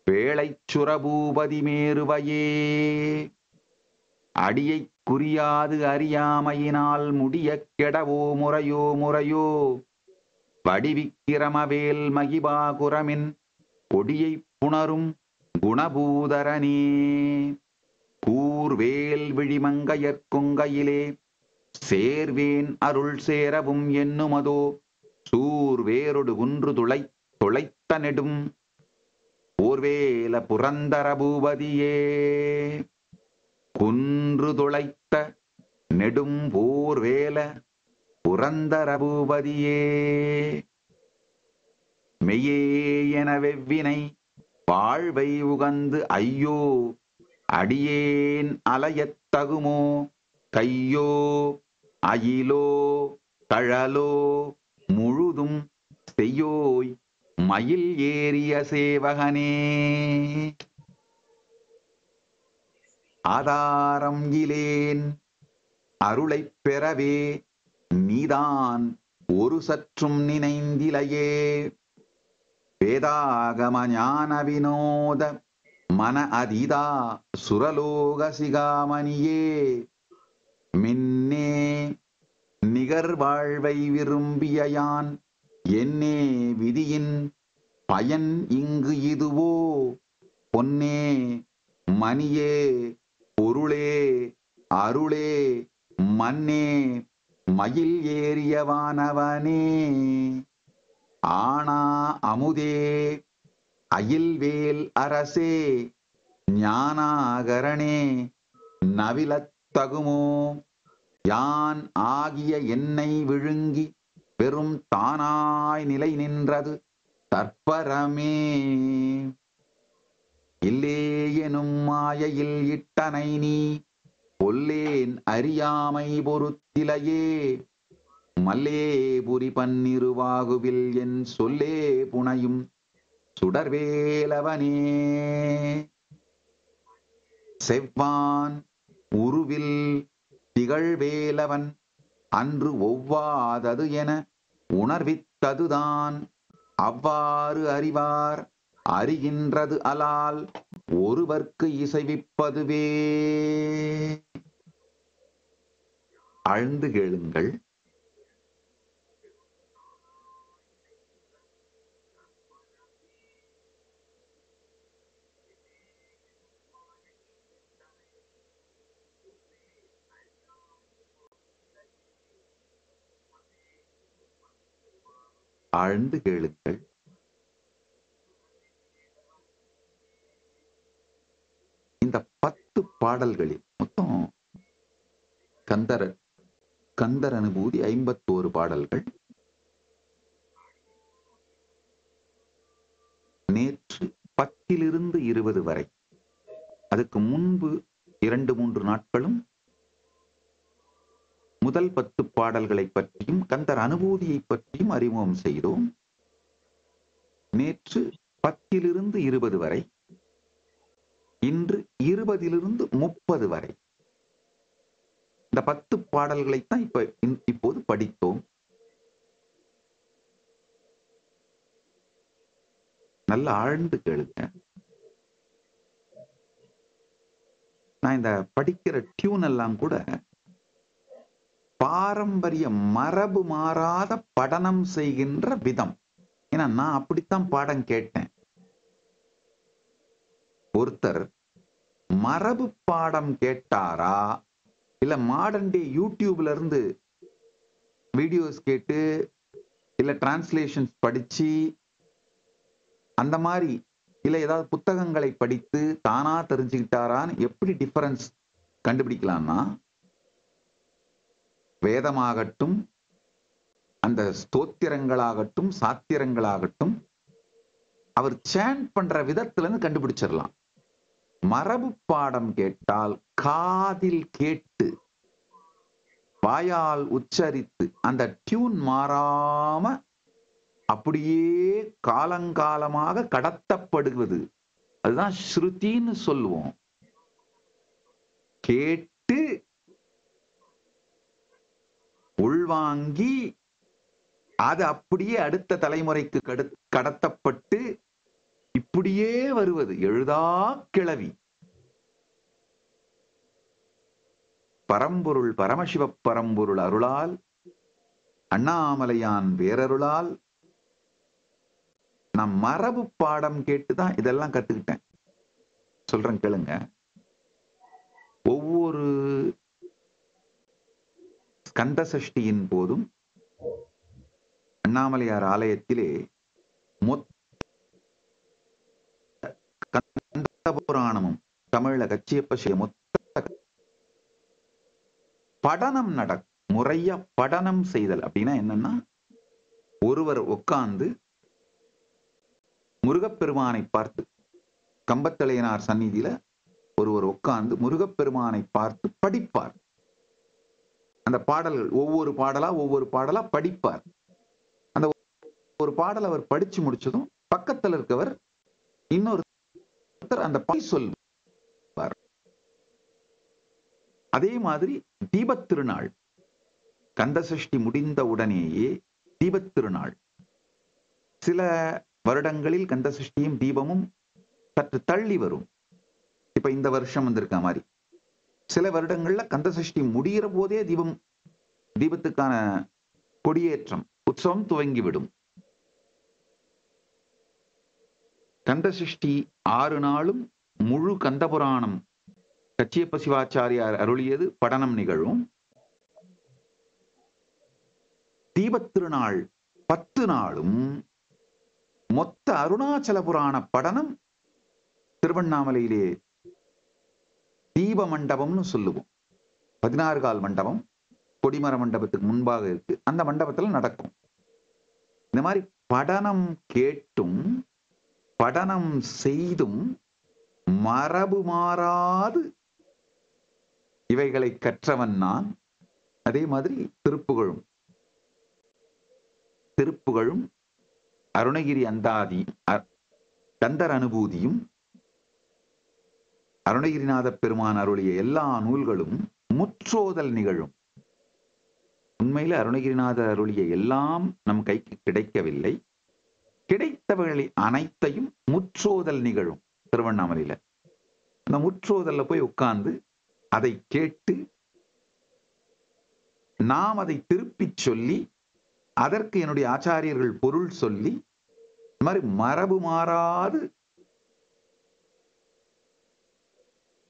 வேளைச் சுரபூபதி மேருவையே அடியைக் குறியாது அறியாமையினால் முடியக் கெடவோ முறையோ முறையோ வடிவிக்கிரமவேல் மகிபாகுரமின் கொடியைப் புணரும் குணபூதரனே கூர்வேல் விழிமங்கையற்கொங்கையிலே சேர்வேன் அருள் சேரவும் என்னுமதோ சூர்வேரொடு குன்று தொளைத்த நெடும் போர்வேல புரந்தர பூபதியே குன்று தொளைத்த நெடும் போர்வேல புரந்தர பூபதியே மெய்யே என வெவ்வினை வாழ்வை உகந்து ஐயோ அடியேன் அலையத் தகுமோ கையோ அயிலோ தழலோ முழுதும் செய்யோய் மயில் ஏறிய சேவகனே ஆதாரம் இலேன் அருளைப் பெறவே நீதான் ஒரு சற்றும் நினைந்திலையே வேதாகம ஞான வினோத மன அதிதா சுரலோக சிகாமணியே மின்னே நிகர் வாழ்வை விரும்பிய யான் என்னே விதியின் பயன் இங்கு இதுவோ பொன்னே மணியே பொருளே அருளே மன்னே மயில் ஏறியவானவனே ஆனா அமுதே அயில்வேல் அரசே ஞானாகரணே நவிலத் தகுமோ யான் ஆகிய என்னை விழுங்கி பெரும் தானாய் நிலை நின்றது தற்பரமே இல்லே எனும் மாயையில் இட்டனை நீ கொல்லேன் அறியாமை பொறுத்திலையே மல்லேபுரி பன்னிருவாகுவில் என் சொல்லே புனையும் சுடர்வேலவனே செவ்வான் உருவில் திகழ்வேலவன் அன்று ஒவ்வாதது என உணர்வித்ததுதான் அவ்வாறு அறிவார் அறிகின்றது அலால் ஒருவர்க்கு இசைவிப்பதுவே. ஆழ்ந்து கேளுங்கள். ஆழ்ந்து கேளுங்கள். இந்த 10 பாடல்களில் மொத்தம் கந்தர் அனுபூதி 51 பாடல்கள். நேற்று 10 to 20 வரை, அதுக்கு முன்பு 2-3 நாட்களும் முதல் 10 பாடல்களை பற்றியும் கந்தர் அனுபூதியை பற்றியும் அறிமுகம் செய்தோம். நேற்று 10 to 20 வரை, இன்று 20 to 30 வரை இந்த 10 பாடல்களைத்தான் இப்போது படித்தோம். நல்ல ஆழ்ந்து கேளுங்க. நான் இந்த படிக்கிற டியூன் எல்லாம் கூட பாரம்பரிய மரபு மாறாத படனம் செய்கின்ற விதம். ஏன்னா நான் அப்படித்தான் பாடம் கேட்டேன். ஒருத்தர் மரபு பாடம் கேட்டாரா இல்ல மாடர்ன் டே யூடியூப்ல இருந்து வீடியோஸ் கேட்டு இல்ல டிரான்ஸ்லேஷன்ஸ் படிச்சு அந்த மாதிரி இல்ல ஏதாவது புத்தகங்களை படித்து தானா தெரிஞ்சுக்கிட்டாரான்னு எப்படி டிஃபரன்ஸ் கண்டுபிடிக்கலாம்னா, வேதமாகட்டும், அந்த ஸ்தோத்திரங்களாகட்டும், சாத்திரங்களாகட்டும், அவர் சேண்ட் பண்ற விதத்துல இருந்து கண்டுபிடிச்சிடலாம். மரபு பாடம் கேட்டால் காதில் கேட்டு வாயால் உச்சரித்து அந்த டியூன் மாறாம அப்படியே காலங்காலமாக கடத்தப்படுவது, அதுதான் ஸ்ருதின்னு சொல்லுவோம். கேட்டு உள்வாங்கி அது அப்படியே அடுத்த தலைமுறைக்கு கடத்தப்பட்டு இப்ப அப்படியே வருவது எழுதா கிளவி. பரம்பொருள் பரமசிவ பரம்பொருள் அருளால், அண்ணாமலையான் வேரருளால் நான் மரபு பாடம் கேட்டுதான் இதெல்லாம் கத்துக்கிட்டேன். சொல்றேன் கேளுங்க. ஒவ்வொரு ஸ்கந்த சஷ்டியின் போதும் அண்ணாமலையார் ஆலயத்திலே கந்த புராணமும் தமிழ்ல கச்சியப்ப மொத்த படனம் முறையா படனம் செய்தல். அப்படின்னா என்னன்னா, ஒருவர் உட்கார்ந்து முருகப்பெருமானை பார்த்து, கம்பத்தளையனார் சந்நிதியில ஒருவர் உட்கார்ந்து முருகப்பெருமானை பார்த்து படிப்பார். அந்த பாடல்கள் ஒவ்வொரு பாடலா படிப்பார். அந்த ஒரு பாடல் அவர் படிச்சு முடிச்சதும் பக்கத்தில் இருக்கவர் இன்னொருத்தர் அந்த பாய் சொல்வார். அதே மாதிரி தீபத் திருநாள், கந்தசஷ்டி முடிந்த உடனேயே தீபத் திருநாள். சில வருடங்களில் கந்தசஷ்டியும் தீபமும் சற்று தள்ளி வரும். இப்ப இந்த வருஷம் வந்திருக்க மாதிரி. சில வருடங்கள்ல கந்தசஷ்டி முடிகிற போதே தீபத்துக்கான கொடியேற்றம் உற்சவம் துவங்கிவிடும். கந்தசஷ்டி 6 நாளும் முழு கந்தபுராணம் கச்சியப்ப சிவாச்சாரியார் அருளியது படனம் நிகழும். தீபத் திருநாள் 10 நாளும் மொத்த அருணாச்சல புராண படனம் திருவண்ணாமலையிலே தீப மண்டபம்னு சொல்லுவோம். 16 கால் மண்டபம் கொடிமர மண்டபத்துக்கு முன்பாக இருக்கு. அந்த மண்டபத்துல நடக்கும். இந்த மாதிரி படனம் கேட்டும் படனம் செய்தும் மரபு மாறாது இவைகளை கற்றவன் நான். அதே மாதிரி திருப்புகழும் அருணகிரி அந்தாதி கந்தர் அனுபூதியும் அருணகிரிநாத பெருமான் அருளிய எல்லா நூல்களும் முற்றோதல் நிகழும். உண்மையில அருணகிரிநாதர் அருளிய எல்லாம் நம் கைக்கு கிடைக்கவில்லை. கிடைத்தவர்களை அனைத்தையும் முற்றோதல் நிகழும் திருவண்ணாமலையில. அந்த முற்றோதல்ல போய் உட்கார்ந்து அதை கேட்டு நாம் அதை திருப்பி சொல்லி அதற்கு என்னுடைய ஆச்சாரியர்கள் பொருள் சொல்லி இந்த மாதிரி மரபு மாறாது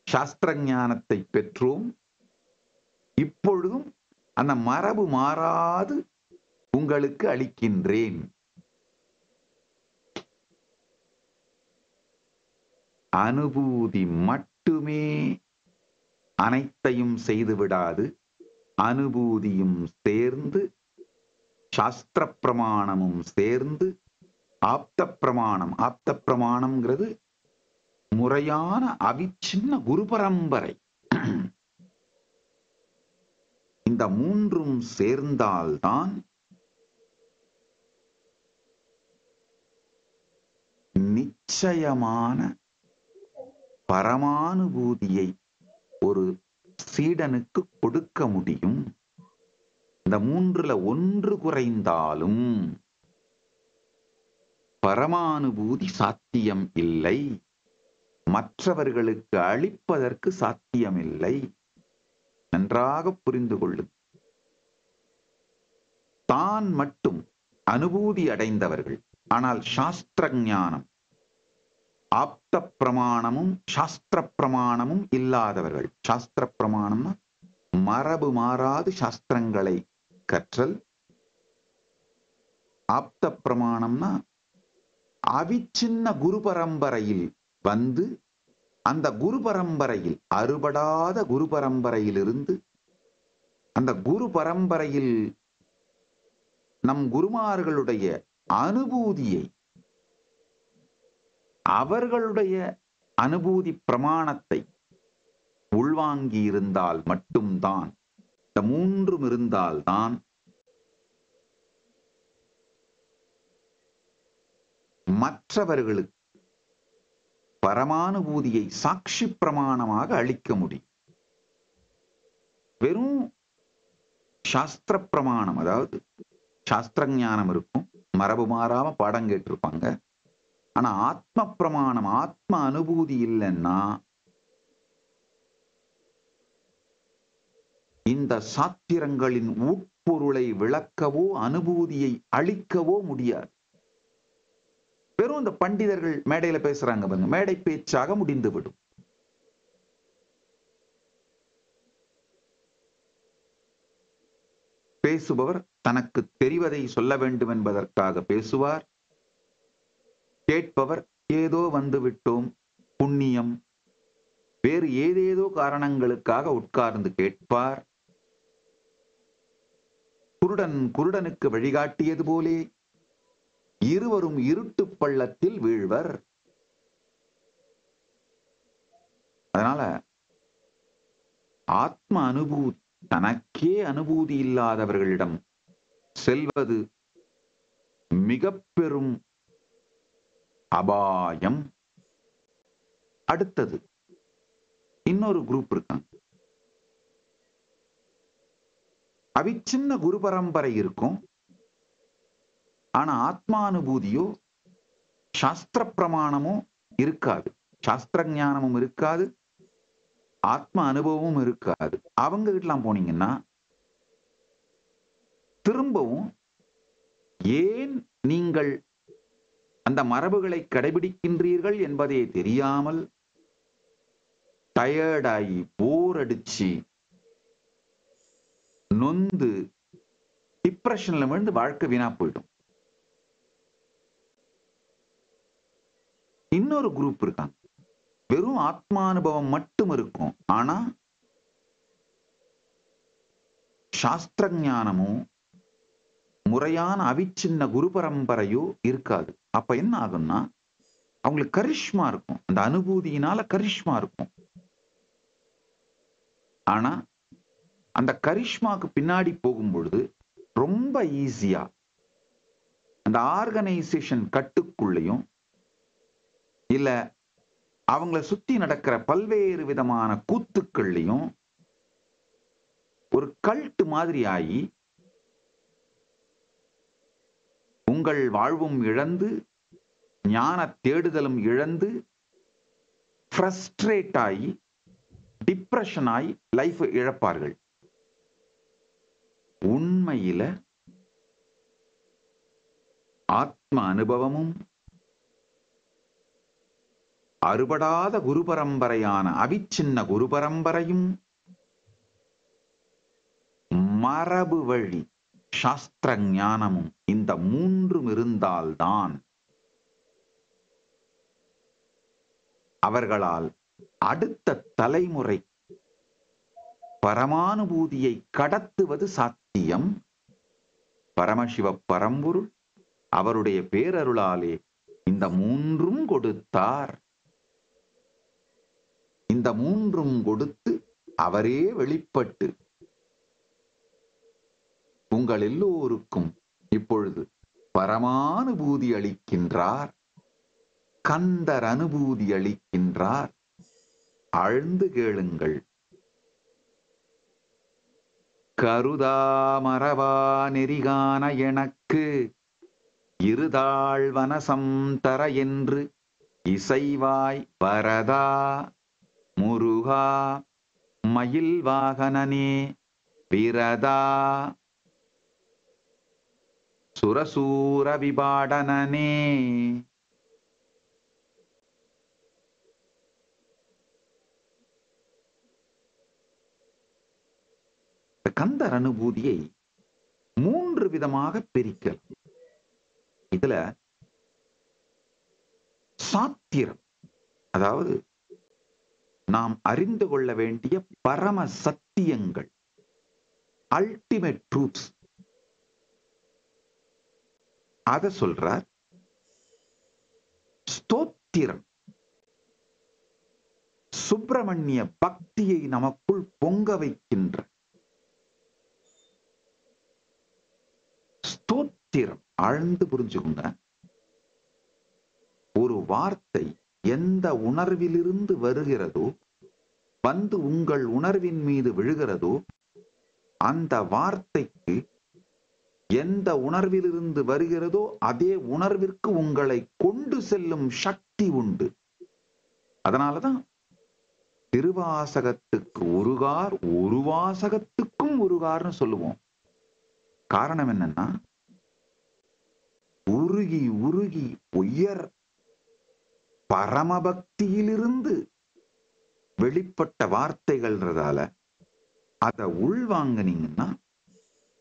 சாஸ்திர ஞானத்தை பெற்றோம். இப்பொழுதும் அந்த மரபு மாறாது உங்களுக்கு அளிக்கின்றேன். அனுபூதி மட்டுமே அனைத்தையும் செய்து விடாது. அனுபூதியும் சேர்ந்து சாஸ்திர பிரமாணமும் சேர்ந்து ஆப்த பிரமாணம்ங்கிறது முறையான அவிச்சின்ன குரு பரம்பரை. இந்த மூன்றும் சேர்ந்தால்தான் நிச்சயமான பரமானுபூதியை ஒரு சீடனுக்கு கொடுக்க முடியும். இந்த மூன்றுல ஒன்று குறைந்தாலும் பரமானுபூதி சாத்தியம் இல்லை. மற்றவர்களுக்கு அளிப்பதற்கு சாத்தியமில்லை. நன்றாக புரிந்து கொள்ளும். தான் மட்டும் அனுபூதி அடைந்தவர்கள், ஆனால் சாஸ்திர ஞானம் ஆப்த பிரமாணமும் சாஸ்திர பிரமாணமும் இல்லாதவர்கள். சாஸ்திர பிரமாணம்னா மரபு மாறாது சாஸ்திரங்களை கற்றல். ஆப்த பிரமாணம்னா அவிச்சின்ன குரு பரம்பரையில் வந்து அந்த குரு பரம்பரையில் அறுபடாத குரு பரம்பரையிலிருந்து அந்த குரு பரம்பரையில் நம் குருமார்களுடைய அனுபூதியை, அவர்களுடைய அனுபூதி பிரமாணத்தை உள்வாங்கி இருந்தால் மட்டும்தான், இந்த மூன்றும் இருந்தால்தான் மற்றவர்களுக்கு பரமானுபூதியை சாட்சி பிரமாணமாக அளிக்க முடியும். வெறும் சாஸ்திர பிரமாணம், அதாவது சாஸ்திர ஞானம் இருக்கும், மரபு மாறாம பாடம் கேட்டிருப்பாங்க, ஆனா ஆத்ம பிரமாணம், ஆத்ம அனுபூதி இல்லைன்னா இந்த சாத்திரங்களின் உட்பொருளை விளக்கவோ அனுபூதியை அளிக்கவோ முடியாது. வெறும் இந்த பண்டிதர்கள் மேடையில பேசுறாங்க பாருங்க, மேடை பேச்சாக முடிந்துவிடும். பேசுபவர் தனக்கு தெரிவதை சொல்ல வேண்டும் என்பதற்காக பேசுவார். கேட்பவர் ஏதோ வந்துவிட்டோம், புண்ணியம், வேறு ஏதேதோ காரணங்களுக்காக உட்கார்ந்து கேட்பார். குருடன் குருடனுக்கு வழிகாட்டியது போலே இருவரும் இருட்டு பள்ளத்தில் வீழ்வர். அதனால ஆத்ம அனுபூதி, தனக்கே அனுபூதி இல்லாதவர்களிடம் செல்வது மிக பெரும் அபாயம். அடுத்தது இன்னொரு குரூப் இருக்காங்க. அவிச்சின்ன குரு பரம்பரை இருக்கும், ஆனா ஆத்மானுபூதியோ சாஸ்திர பிரமாணமோ இருக்காது, சாஸ்திர ஞானமும் இருக்காது, ஆத்ம அனுபவமும் இருக்காது. அவங்க கிட்டலாம் போனீங்கன்னா திரும்பவும் ஏன் நீங்கள் அந்த மரபுகளை கடைபிடிக்கின்றீர்கள் என்பதே தெரியாமல் டயர்டாகி போர் அடிச்சு நொந்து டிப்ரெஷன்ல விழுந்து வாழ்க்கை வீணா போயிடும். இன்னொரு குரூப் இருக்காங்க, வெறும் ஆத்மானுபவம் மட்டும் இருக்கும், ஆனா சாஸ்திர ஞானமும் முறையான அவிச்சின்ன குரு பரம்பரையோ இருக்காது. அப்ப என்ன ஆகும்னா அவங்களுக்கு கரிஷ்மா இருக்கும், அந்த அனுபூதியினால கரிஷ்மா இருக்கும். ஆனா அந்த கரிஷ்மாக்கு பின்னாடி போகும் பொழுது ரொம்ப ஈஸியா அந்த ஆர்கனைசேஷன் கட்டுக்குள்ளையும் இல்ல அவங்கள சுத்தி நடக்கிற பல்வேறு விதமான கூத்துக்கள்லையும் ஒரு கல்ட் மாதிரி ஆகி உங்கள் வாழ்வும் இழந்து ஞான தேடுதலும் இழந்து ஃப்ரஸ்ட்ரேட் ஆகி டிப்ரெஷன் ஆகி லைஃப் இழப்பார்கள். உண்மையில ஆத்ம அனுபவமும் அறுபடாத குரு பரம்பரையான அவிச்சின்ன குரு பரம்பரையும் மரபு வழி சாஸ்திர ஞானமும், இந்த மூன்றும் இருந்தால்தான் அவர்களால் அடுத்த தலைமுறை பரமானுபூதியை கடத்துவது சாத்தியம். பரமசிவ பரம்பொருள் அவருடைய பேரருளாலே இந்த மூன்றும் கொடுத்தார். இந்த மூன்றும் கொடுத்து அவரே வெளிப்பட்டு உங்கள் எல்லோருக்கும் இப்பொழுது பரமானுபூதி அளிக்கின்றார், கந்தர் அனுபூதி அளிக்கின்றார். ஆழ்ந்து கேளுங்கள். கருதாமரவா நெறிகான எனக்கு இருதாள் வனசம் தர என்று இசைவாய் வரதா முருகா மயில் வாகனனே விரதா சுரசூர விபாடனனே. கந்தர் அனுபூதியை மூன்று விதமாக பிரிக்கலாம். இதுல சாத்திரம், அதாவது நாம் அறிந்து கொள்ள வேண்டிய பரம சத்தியங்கள், அல்டிமேட் ட்ரூத்ஸ், அத சொல்றார். ஸ்தோத்திரம், சுப்பிரமணிய பக்தியை நமக்குள் பொங்க வைக்கின்ற ஸ்தோத்திரம். ஆழ்ந்து புரிஞ்சுக்கோங்க, ஒரு வார்த்தை எந்த உணர்விலிருந்து வருகிறதோ, வந்து உங்கள் உணர்வின் மீது விழுகிறதோ, அந்த வார்த்தைக்கு எந்த உணர்விலிருந்து வருகிறதோ அதே உணர்விற்கு உங்களை கொண்டு செல்லும் சக்தி உண்டு. அதனாலதான் திருவாசகத்துக்கு ஒருகார், ஒரு வாசகத்துக்கும் ஒருகார்னு சொல்லுவோம். காரணம் என்னன்னா, உருகி உருகி உயர் பரமபக்தியிலிருந்து வெளிப்பட்ட வார்த்தைகள்ன்றதால அதை உள்வாங்கினீங்கன்னா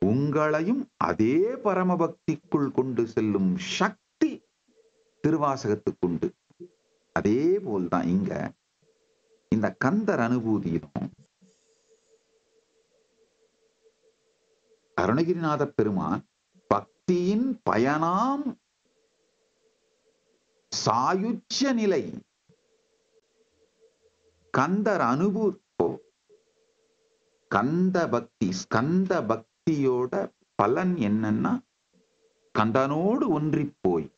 உங்களையும் அதே பரமபக்திக்குள் கொண்டு செல்லும் சக்தி திருவாசகத்துக்குண்டு. அதே போல்தான் இங்க இந்த கந்தர் அனுபூதியிலும் அருணகிரிநாத பெருமான் பக்தியின் பயனாம் சாயுச்ச நிலை கந்தர் அனுபூ கந்த பக்தி, ஸ்கந்த பக்தியோட பலன் என்னன்னா கந்தனோடு ஒன்றி போய்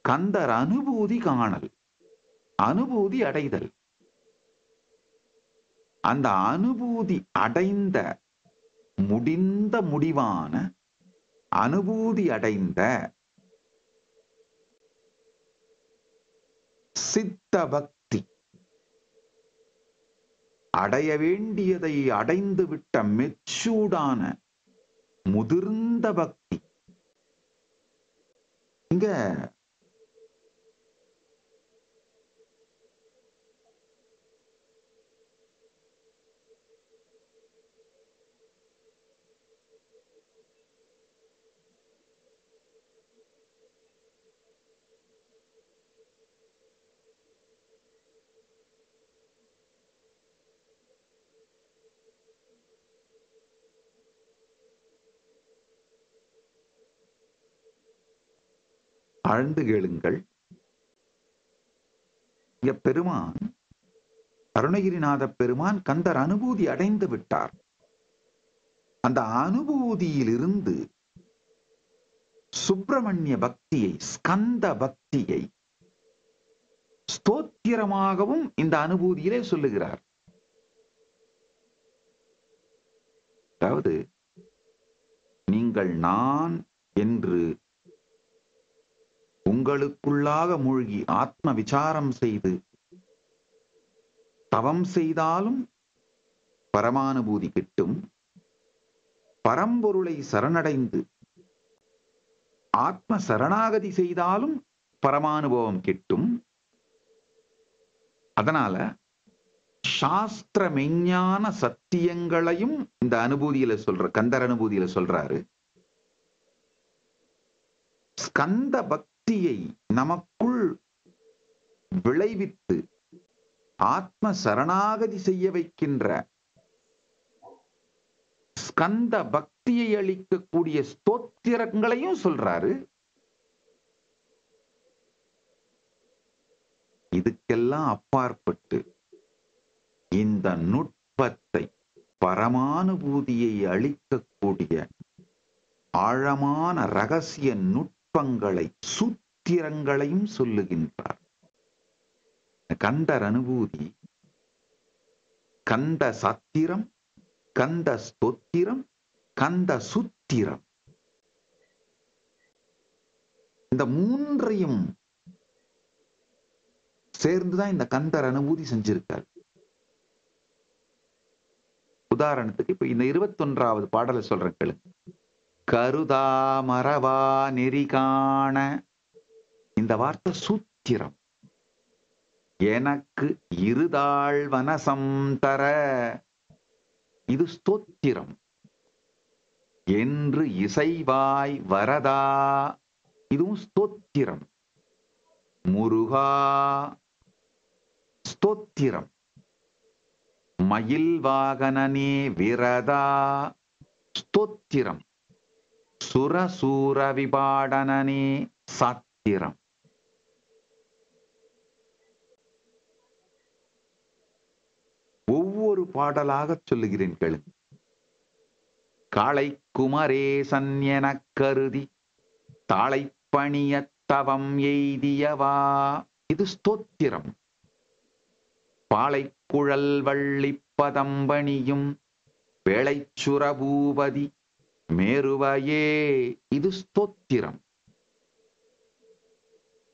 கந்தர் அனுபூதி காணல், அனுபூதி அடைதல். அந்த அனுபூதி அடைந்த முடிந்த முடிவான அனுபூதி அடைந்த சித்த பக்தி, அடைய வேண்டியதை அடைந்து விட்ட மெச்சூடான முதிர்ந்த பக்தி. இங்க ஆழ்ந்து கேளுங்கள். இங்க பெருமான், அருணகிரிநாத பெருமான் கந்தர் அனுபூதி அடைந்து விட்டார். அந்த அனுபூதியிலிருந்து சுப்பிரமணிய பக்தியை, ஸ்கந்த பக்தியை ஸ்தோத்திரமாகவும் இந்த அனுபூதியிலே சொல்லுகிறார். அதாவது நீங்கள் நான் என்று உங்களுக்குள்ளாக மூழ்கி ஆத்ம விசாரம் செய்து தவம் செய்தாலும் பரமானுபூதி கிட்டும். பரம்பொருளை சரணடைந்து ஆத்ம சரணாகதி செய்தாலும் பரமானுபவம் கிட்டும். அதனால சாஸ்திர மெஞ்ஞான சத்தியங்களையும் இந்த அனுபூதியில சொல்ற, கந்தர் அனுபூதியில சொல்றாரு. ஸ்கந்த பக்தியை நமக்குள் விளைவித்து ஆத்ம சரணாகதி செய்ய வைக்கின்ற, ஸ்கந்த பக்தியை அளிக்கக்கூடிய ஸ்தோத்திரங்களையும் சொல்றாரு. இதுக்கெல்லாம் அப்பாற்பட்டு இந்த நுட்பத்தை, பரமானுபூதியை அளிக்கக்கூடிய ஆழமான ரகசிய நுட்பங்களை, சூத்திரங்களையும் சொல்லுகின்றார். கந்தர் அனுபூதி, கந்த சாத்திரம், கந்த ஸ்தோத்திரம், கந்த சுத்திரம், இந்த மூன்றையும் சேர்ந்துதான் இந்த கந்தர் அனுபூதி செஞ்சிருக்கார். உதாரணத்துக்கு இப்ப இந்த 21வது பாடலை சொல்றேன் கேளுங்க. கருதா மரவா நெறிகாண, இந்த வார்த்தை சூத்திரம். எனக்கு இருதாள் வனசம் தர, இது ஸ்தோத்திரம். என்று இசைவாய் வரதா, இதுவும் ஸ்தோத்திரம். முருகா ஸ்தோத்திரம். மயில் வாகனனே விரதா ஸ்தோத்திரம். சுரசூர விபாடனனே சாத்திரம். ஒவ்வொரு பாடலாக சொல்லுகிறேன் கேளுங்க. காளை குமரேசன் எனக் கருதி தாளை பணிய தவம் எய்தியவா, இது ஸ்தோத்திரம். பாளை குழல் வள்ளி பதம்பணியும் வேளைச்சுரபூபதி மேருவையே, இது ஸ்தோத்திரம்.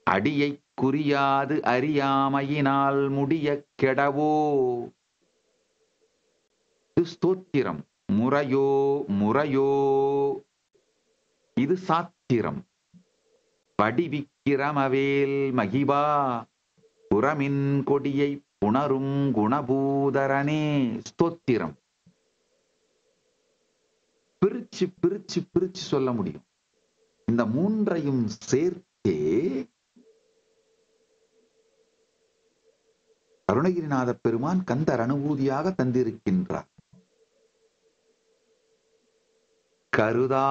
அடியை குறியாது அறியாமையினால் முடிய கெடவோ, இது ஸ்தோத்திரம். முறையோ முறையோ, இது சாத்திரம். படிவிக்கிரமவேல் மகிபா, புறமின் கொடியை புணரும் குணபூதரனே, ஸ்தோத்திரம். பிரிச்சு பிரிச்சு பிரிச்சு சொல்ல முடியும். இந்த மூன்றையும் சேர்த்தே அருணகிரிநாத பெருமான் கந்தர் அனுபூதியாக தந்திருக்கின்றார். கருதா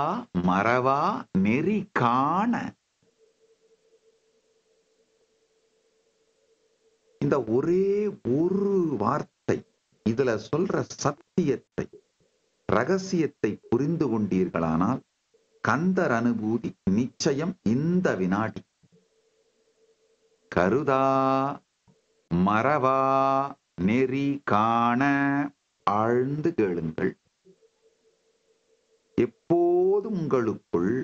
மறவா நெறி காண, இந்த ஒரே ஒரு வார்த்தை இதுல சொல்ற சத்தியத்தை, ரகசியத்தை புரிந்து கொண்டீர்களானால் கந்தர் அனுபூதி நிச்சயம் இந்த வினாடி. கருதா மறவா நெறி காண, ஆழ்ந்து கேளுங்கள். எப்போதும் உங்களுக்குள்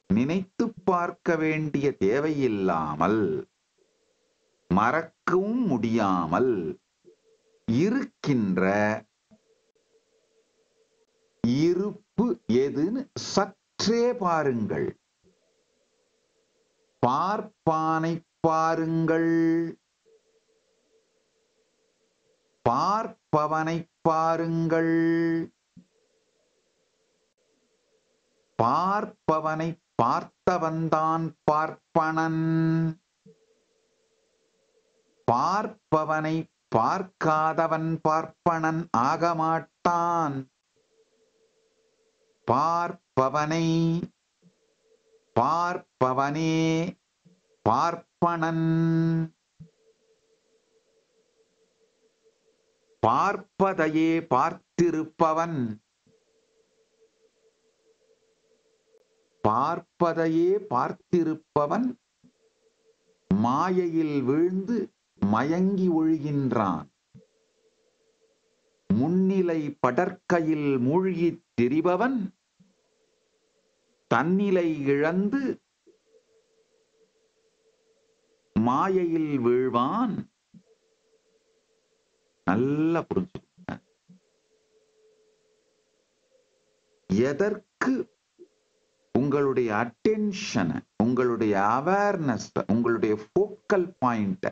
நினைத்து பார்க்க வேண்டிய தேவையில்லாமல், மறக்கவும் முடியாமல் இருக்கின்ற இருப்பு எதுன்னு சற்றே பாருங்கள். பார்ப்பானை பாருங்கள், பார்ப்பவனை பாருங்கள். பார்ப்பவனை பார்த்தவன்தான் பார்ப்பனன், பார்ப்பவனை பார்க்காதவன் பார்ப்பனன் ஆகமாட்டான். பார்ப்பவனை பார்ப்பவனே பார்ப்பனன். பார்ப்பதையே பார்த்திருப்பவன், பார்ப்பதையே பார்த்திருப்பவன் மாயையில் வீழ்ந்து மயங்கி ஒழுகின்றான். முன்னிலை படற்கையில் மூழ்கித் திரிபவன் தன்னிலை இழந்து மாயையில் வீழ்வான். நல்லா புரிஞ்சுக்கோங்க. எதற்கு உங்களுடைய அட்டென்ஷனை, உங்களுடைய அவேர்னஸ், உங்களுடைய ஃபோக்கல் பாயிண்ட்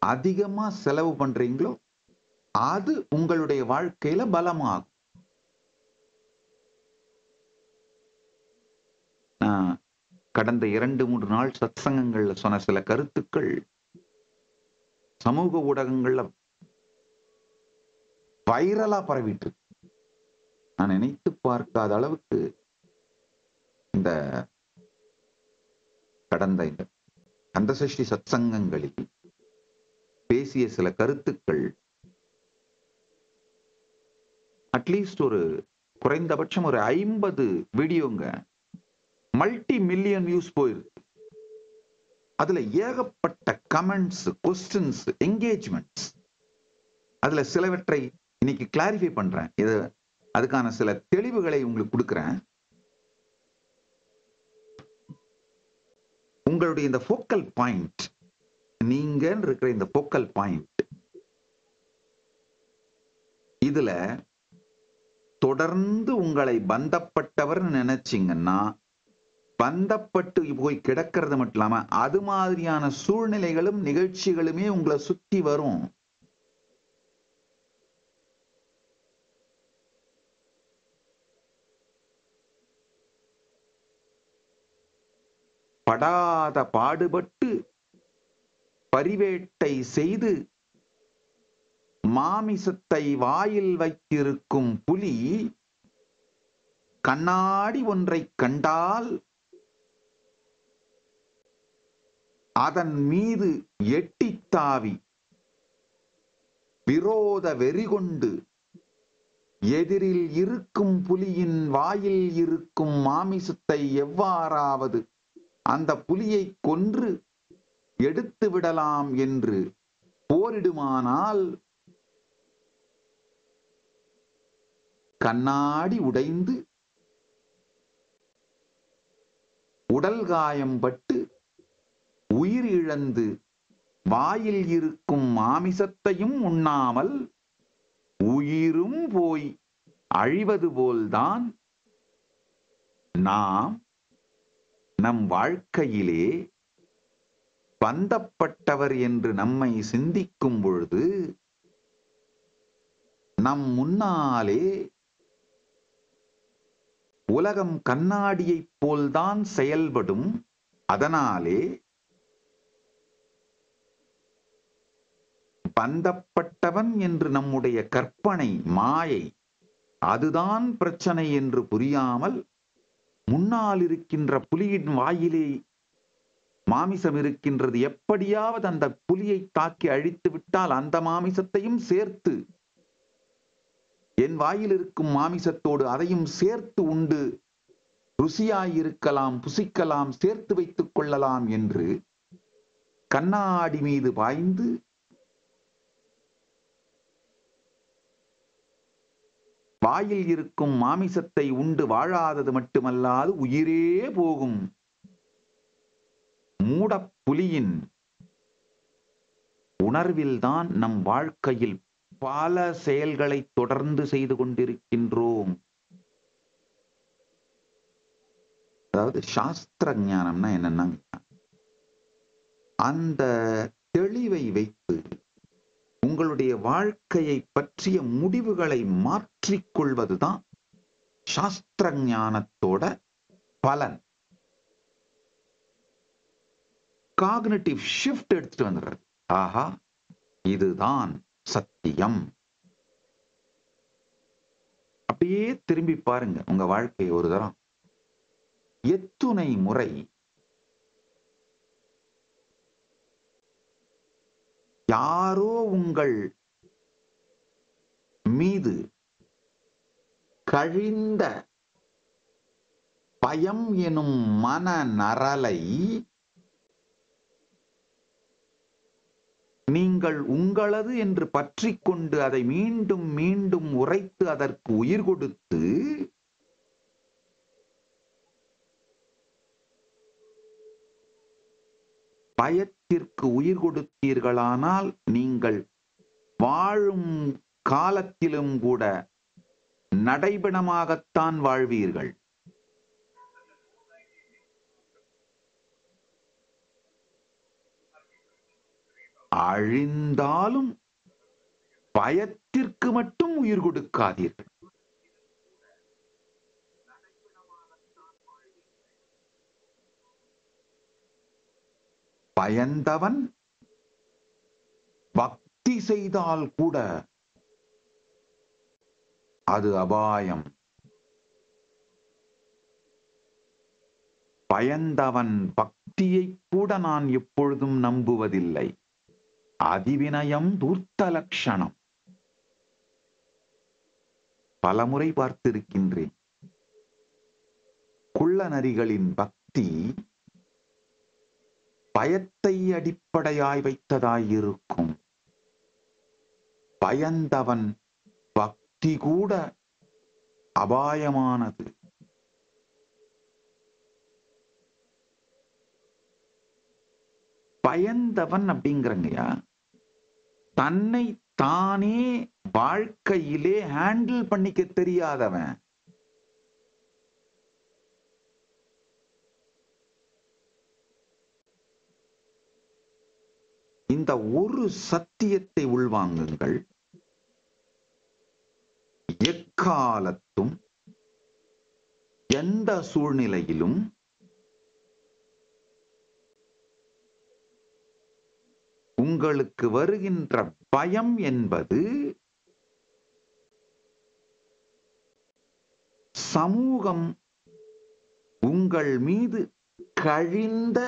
அதிகமா செலவு பண்றீங்களோ அது உங்களுடைய வாழ்க்கையில பலமாகும். நான் கடந்த 2-3 நாள் சத்சங்கங்கள்ல சொன்ன சில கருத்துக்கள் சமூக ஊடகங்கள்ல வைரலா பரவிட்டு, நான் நினைத்து பார்க்காத அளவுக்கு இந்த கடந்த இந்த கந்தசஷ்டி சத்சங்கங்களில் பேசிய சில கருத்துக்கள் அட்லீஸ்ட் ஒரு குறைந்தபட்சம் ஒரு 50 வீடியோங்க மல்டி மில்லியன் வியூஸ் போயிருக்கு. அதுல ஏகப்பட்ட கமெண்ட்ஸ், கொஸ்டின்ஸ், என்கேஜ்மெண்ட்ஸ். அதுல சிலவற்றை இன்னைக்கு கிளாரிஃபை பண்றேன். இது அதுக்கான சில தெளிவுகளை உங்களுக்கு கொடுக்கிறேன். உங்களுடைய இந்த ஃபோக்கல் பாயிண்ட், நீங்க இருக்கிற இந்த ஃபோக்கல் பாயிண்ட், இதுல தொடர்ந்து உங்களை பந்தப்பட்டவர் நினைச்சீங்கன்னா, பந்தப்பட்டு போய் கிடக்கிறது மட்டும் இல்லாம அது மாதிரியான சூழ்நிலைகளும் நிகழ்ச்சிகளுமே உங்களை சுத்தி வரும். படாத பாடுபட்டு பரிவேட்டை செய்து மாமிசத்தை வாயில் வைத்திருக்கும் புலி கண்ணாடி ஒன்றை கண்டால் அதன் மீது எட்டித்தாவி விரோத வெறிகொண்டு எதிரில் இருக்கும் புலியின் வாயில் இருக்கும் மாமிசத்தை எவ்வாறாவது அந்த புலியை கொன்று எடுத்து விடலாம் என்று போரிடுமானால் கண்ணாடி உடைந்து உடல் காயம்பட்டு உயிர் இழந்து வாயில் இருக்கும் மாமிசத்தையும் உண்ணாமல் உயிரும் போய் அழிவது போல்தான் நாம் நம் வாழ்க்கையிலே பந்தப்பட்டவர் என்று நம்மை சிந்திக்கும் பொழுது நம் முன்னாலே உலகம் கண்ணாடியைப் போல்தான் செயல்படும். அதனாலே பந்தப்பட்டவன் என்று நம்முடைய கற்பனை மாயை அதுதான் பிரச்சனை என்று புரியாமல் முன்னால் இருக்கின்ற புலியின் வாயிலே மாமிசம் இருக்கின்றது, எப்படியாவது அந்த புலியை தாக்கி அழித்து விட்டால் அந்த மாமிசத்தையும் சேர்த்து என் வாயில் இருக்கும் மாமிசத்தோடு அதையும் சேர்த்து உண்டு ருசியாயிருக்கலாம், புசிக்கலாம், சேர்த்து வைத்துக் கொள்ளலாம் என்று கண்ணாடி மீது பாய்ந்து வாயில் இருக்கும் மாமிசத்தை உண்டு வாழாதது மட்டுமல்லாது உயிரே போகும் மூடப்புலியின் உணர்வில்தான் நம் வாழ்க்கையில் பல செயல்களை தொடர்ந்து செய்து கொண்டிருக்கின்றோம். அதாவது சாஸ்திர ஞானம்னா என்னன்னா, அந்த தெளிவை வைத்து உங்களுடைய வாழ்க்கையை பற்றிய முடிவுகளை மாற்றிக்கொள்வதுதான் சாஸ்திர ஞானத்தோட பலன். காக்னிட்டிவ் ஷிஃப்ட் எடுத்துட்டு வந்துடுறது. ஆஹா, இதுதான் சத்தியம். அப்படியே திரும்பி பாருங்க உங்க வாழ்க்கையை ஒரு தரம். எத்துணை முறை யாரோ உங்கள் மீது கழிந்த பயம் எனும் மன நரலை நீங்கள் உங்களது என்று பற்றி கொண்டு அதை மீண்டும் மீண்டும் உரைத்து அதற்கு உயிர் கொடுத்து பயத்திற்கு உயிர் கொடுத்தீர்களானால் நீங்கள் வாழும் காலத்திலும் கூட நடைபெணமாகத்தான் வாழ்வீர்கள். அழிந்தாலும் பயத்திற்கு மட்டும் உயிர் கொடுக்காதீர்கள். பயந்தவன் பக்தி செய்தால் கூட அது அபாயம். பயந்தவன் பக்தியை கூட நான் எப்பொழுதும் நம்புவதில்லை. அதிவினயம் தூர்த்த லட்சணம். பலமுறை பார்த்திருக்கின்றேன். குள்ள நரிகளின் பக்தி பயத்தை அடிப்படையாய் வைத்ததாயிருக்கும். பயந்தவன் பக்தி கூட அபாயமானது. பயந்தவன் அப்படிங்கிறங்கயா, தன்னை தானே வாழ்க்கையிலே ஹேண்டில் பண்ணிக்க தெரியாதவன். இந்த ஒரு சத்தியத்தை உள்வாங்குங்கள். எக்காலத்தும் எந்த சூழ்நிலையிலும் உங்களுக்கு வருகின்ற பயம் என்பது சமூகம் உங்கள் மீது கழிந்த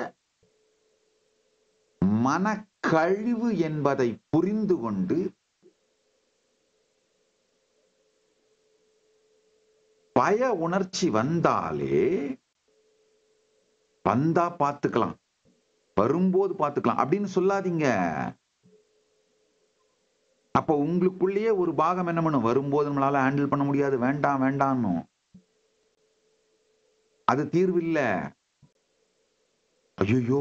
மனக்கழிவு என்பதை புரிந்து கொண்டு பய உணர்ச்சி வந்தாலே வந்தா பார்த்துக்கலாம், வரும்போது பார்த்துக்கலாம் அப்படின்னு சொல்லாதீங்க. அப்ப உங்களுக்குள்ளேயே ஒரு பாகம் என்ன பண்ணும், வரும்போது நம்மளால ஹேண்டில் பண்ண முடியாது, வேண்டாம் வேண்டாம்னும். அது தீர்வு இல்ல. ஐயோ,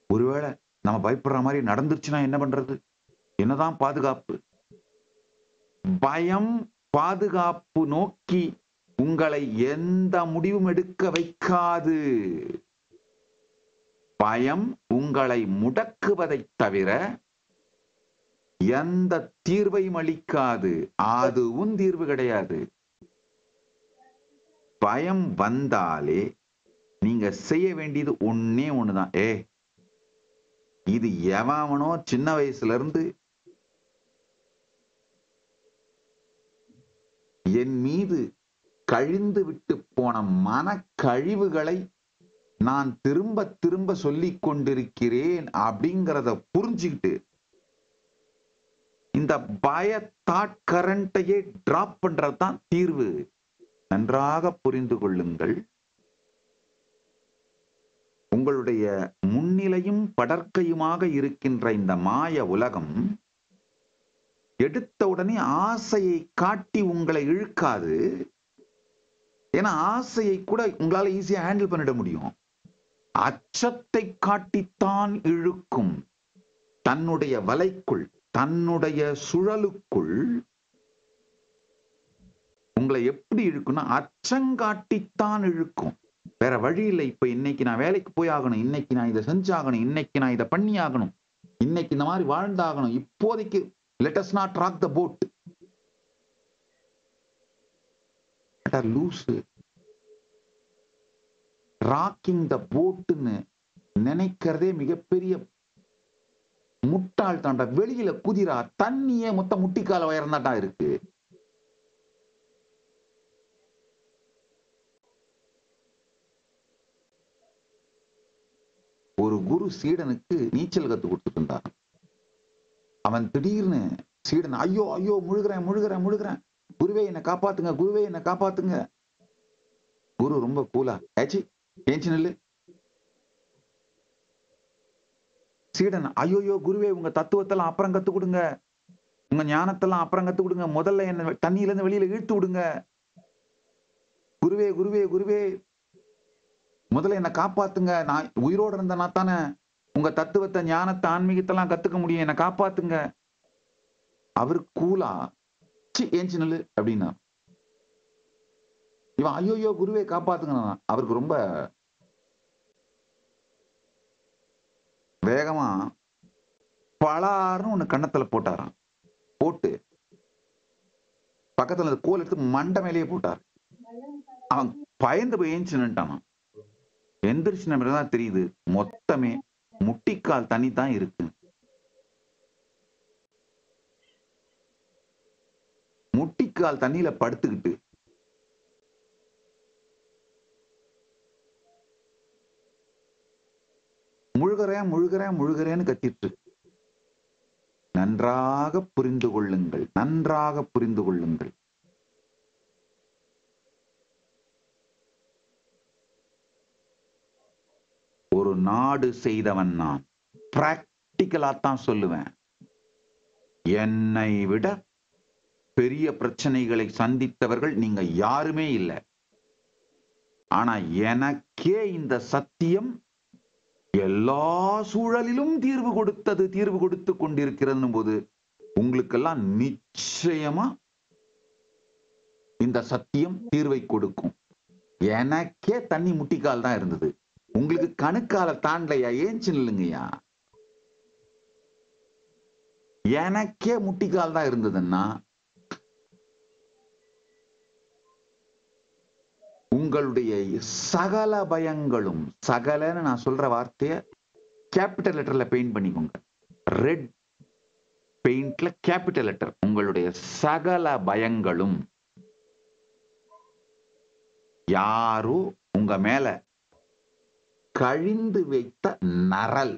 ஒருவேளை நம்ம பயப்படுற மாதிரி நடந்துருச்சுன்னா என்ன பண்றது? என்னதான் பாதுகாப்பு? பயம் பாதுகாப்பு நோக்கி உங்களை எந்த முடிவும் எடுக்க வைக்காது. பயம் உங்களை முடக்குவதைத் தவிர எந்த தீர்வையும் அளிக்காது. அதுவும் தீர்வு கிடையாது. பயம் வந்தாலே நீங்க செய்ய வேண்டியது ஒண்ணே ஒண்ணுதான். இது எவனோ சின்ன வயசுல இருந்து என் மீது கழிந்து விட்டு போன மனக்கழிவுகளை நான் திரும்ப திரும்ப சொல்லிக் கொண்டிருக்கிறேன் அப்படிங்கிறத புரிஞ்சுக்கிட்டு இந்த பய தாட் கரண்டையே டிராப் பண்றதுதான் தீர்வு. நன்றாக புரிந்து கொள்ளுங்கள். உங்களுடைய முன்னிலையும் படர்க்கையுமாக இருக்கின்ற இந்த மாய உலகம் எடுத்த உடனே ஆசையை காட்டி உங்களை இழுக்காது. ஏன்னா ஆசையை கூட உங்களால ஈஸியா ஹேண்டில் பண்ணிட முடியும். அச்சத்தை காட்டித்தான் இழுக்கும். தன்னுடைய வலைக்குள், தன்னுடைய சுழலுக்குள் உங்களை எப்படி இழுக்கும்னா அச்சங்காட்டித்தான் இழுக்கும். வேற வழி இல்லை. இப்ப இன்னைக்கு நான் வேலைக்கு போய் ஆகணும், இன்னைக்கு நான் இதை செஞ்சாகணும், இன்னைக்கு நான் இதை பண்ணி ஆகணும், இன்னைக்கு இந்த மாதிரி வாழ்ந்தாகணும். இப்போதைக்கு let us not rock the boat. லூசு. ராக்கிங் த போட்னு நினைக்கிறதே மிகப்பெரிய முட்டாள் தாண்டா. வெளியில குதிரா, தண்ணியே மொத்த முட்டிக்கால உயரம் தாண்டா இருக்கு. ஒரு குரு சீடனுக்கு நீச்சல் கத்து கொடுத்துட்டு இருந்தார். அவன் திடீர்னு சீடன் ஐயோ ஐயோ முழுகிறேன் முழுகிறேன் முழுகிறேன், குருவே என்னை காப்பாத்துங்க, குருவே என்னை காப்பாத்துங்க. குரு ரொம்ப கூலா ஏச்சி ஏஞ்சி நில்லு. சீடன் ஐயோயோ குருவே உங்க தத்துவத்தெல்லாம் அப்புறம் கத்து கொடுங்க, உங்க ஞானத்தெல்லாம் அப்புறம் கத்து கொடுங்க, முதல்ல என்ன தண்ணியில இருந்து வெளியில இழுத்து விடுங்க. குருவே குருவே குருவே முதல்ல என்ன காப்பாத்துங்க, நான் உயிரோடு இருந்தனா தானே உங்க தத்துவத்தை ஞானத்தை ஆன்மீகத்தெல்லாம் கத்துக்க முடியும், என்ன காப்பாத்துங்க. அவரு கூலா ஏஞ்சி நில்லு அப்படின்னா. இவன் ஐயோயோ குருவே காப்பாத்துங்க. அவருக்கு ரொம்ப வேகமா பலாருன்னு ஒண்ணு கன்னத்துல போட்டாராம். போட்டு பக்கத்துல கோல் எடுத்து மண்டை மேலேயே போட்டார். அவன் பயந்து போய் ஏஞ்சி நின்ட்டான். எந்திரிச்சு தான் தெரியுது மொத்தமே முட்டிக்கால் தண்ணி தான் இருக்கு. முட்டிக்கால் தண்ணியில படுத்துக்கிட்டு முழுகிறேன் முழுகிறேன் முழுகிறேன்னு கத்திட்டு. நன்றாக புரிந்து கொள்ளுங்கள், நன்றாக புரிந்து கொள்ளுங்கள். ஒரு நாடு செய்தவன் நான். பிராக்டிக்கலா தான் சொல்லுவேன். என்னை விட பெரிய பிரச்சனைகளை சந்தித்தவர்கள் நீங்க யாருமே இல்லை. ஆனா எனக்கே இந்த சத்தியம் எல்லா சூழலிலும் தீர்வு கொடுத்தது, தீர்வு கொடுத்து கொண்டிருக்கிறது போது உங்களுக்கெல்லாம் நிச்சயமா இந்த சத்தியம் தீர்வை கொடுக்கும். எனக்கே தண்ணி முட்டிக்கால் தான் இருந்தது, உங்களுக்கு கணுக்கால தாண்டலையா? ஏன் இல்லைங்கய்யா, எனக்கே முட்டிக்கால் தான் இருந்ததுன்னா உங்களுடைய சகல பயங்களும், சகலன்னு நான் சொல்ற வார்த்தைய கேபிட்டல் லெட்டர்ல பெயிண்ட் பண்ணிக்கோங்க. ரெட் பெயிண்ட்ல கேபிட்டல் லெட்டர். உங்களுடைய சகல பயங்களும் யாரோ உங்க மேல கழிந்து வைத்த நரல்.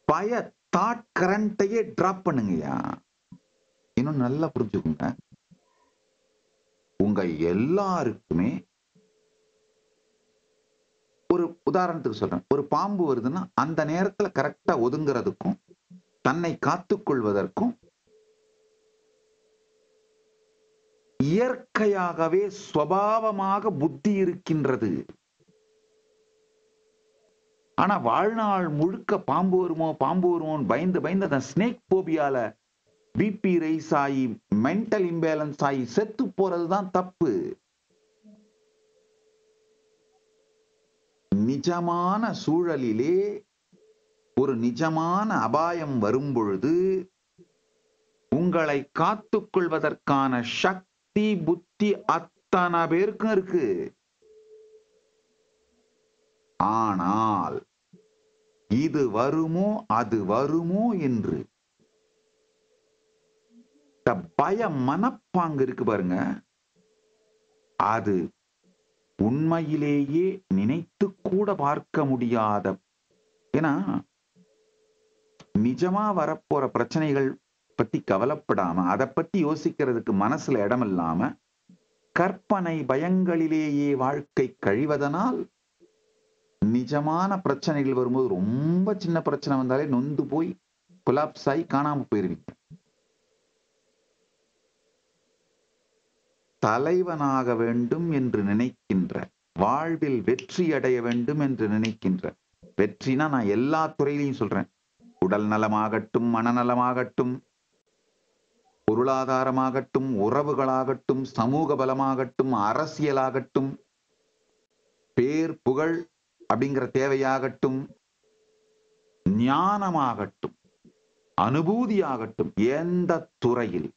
பய தாட் கரண்டையே டிராப் பண்ணுங்கய்யா. இன்னும் நல்லா புரிஞ்சுக்கோங்க. உங்க எல்லாருக்குமே ஒரு உதாரணத்துக்கு சொல்றேன், ஒரு பாம்பு வருதுன்னா அந்த நேரத்துல கரெக்டா ஒதுங்குறதுக்கும் தன்னை காத்துக் கொள்வதற்கும் இயற்கையாகவே சுபாவமாக புத்தி இருக்கின்றது. ஆனா வாழ்நாள் முழுக்க பாம்பு வருமோ பாம்பு வருமோன்னு பயந்து பயந்து அந்த ஸ்னேக் போபியால பிபி ரைஸ் ஆகி மென்டல் இம்பேலன்ஸ் ஆகி செத்து போறதுதான் தப்பு. நிஜமான சூழலிலே ஒரு நிஜமான அபாயம் வரும் பொழுது உங்களை காத்துக் கொள்வதற்கான சக்தி புத்தி அத்தனை பேருக்கும் இருக்கு. ஆனால் இது வருமோ அது வருமோ என்று பய மனப்பாங்கு இருக்கு பாருங்க, அது உண்மையிலேயே நினைத்து கூட பார்க்க முடியாத. ஏன்னா நிஜமா வரப்போற பிரச்சனைகள் பத்தி கவலைப்படாம அதை பத்தி யோசிக்கிறதுக்கு மனசுல இடம் இல்லாம கற்பனை பயங்களிலேயே வாழ்க்கை கழிவதனால் நிஜமான பிரச்சனைகள் வரும்போது ரொம்ப சின்ன பிரச்சனை வந்தாலே நொந்து போய் கொலாப்ஸ் ஆகி காணாம போயிருவீங்க. தலைவனாக வேண்டும் என்று நினைக்கின்ற, வாழ்வில் வெற்றி அடைய வேண்டும் என்று நினைக்கின்ற, வெற்றினா நான் எல்லா துறையிலையும் சொல்றேன், உடல் நலமாகட்டும், மனநலமாகட்டும், பொருளாதாரமாகட்டும், உறவுகளாகட்டும், சமூக பலமாகட்டும், அரசியலாகட்டும், பேர் புகழ் அப்படிங்கிற தேவையாகட்டும், ஞானமாகட்டும், அனுபூதியாகட்டும், எந்த துறையில்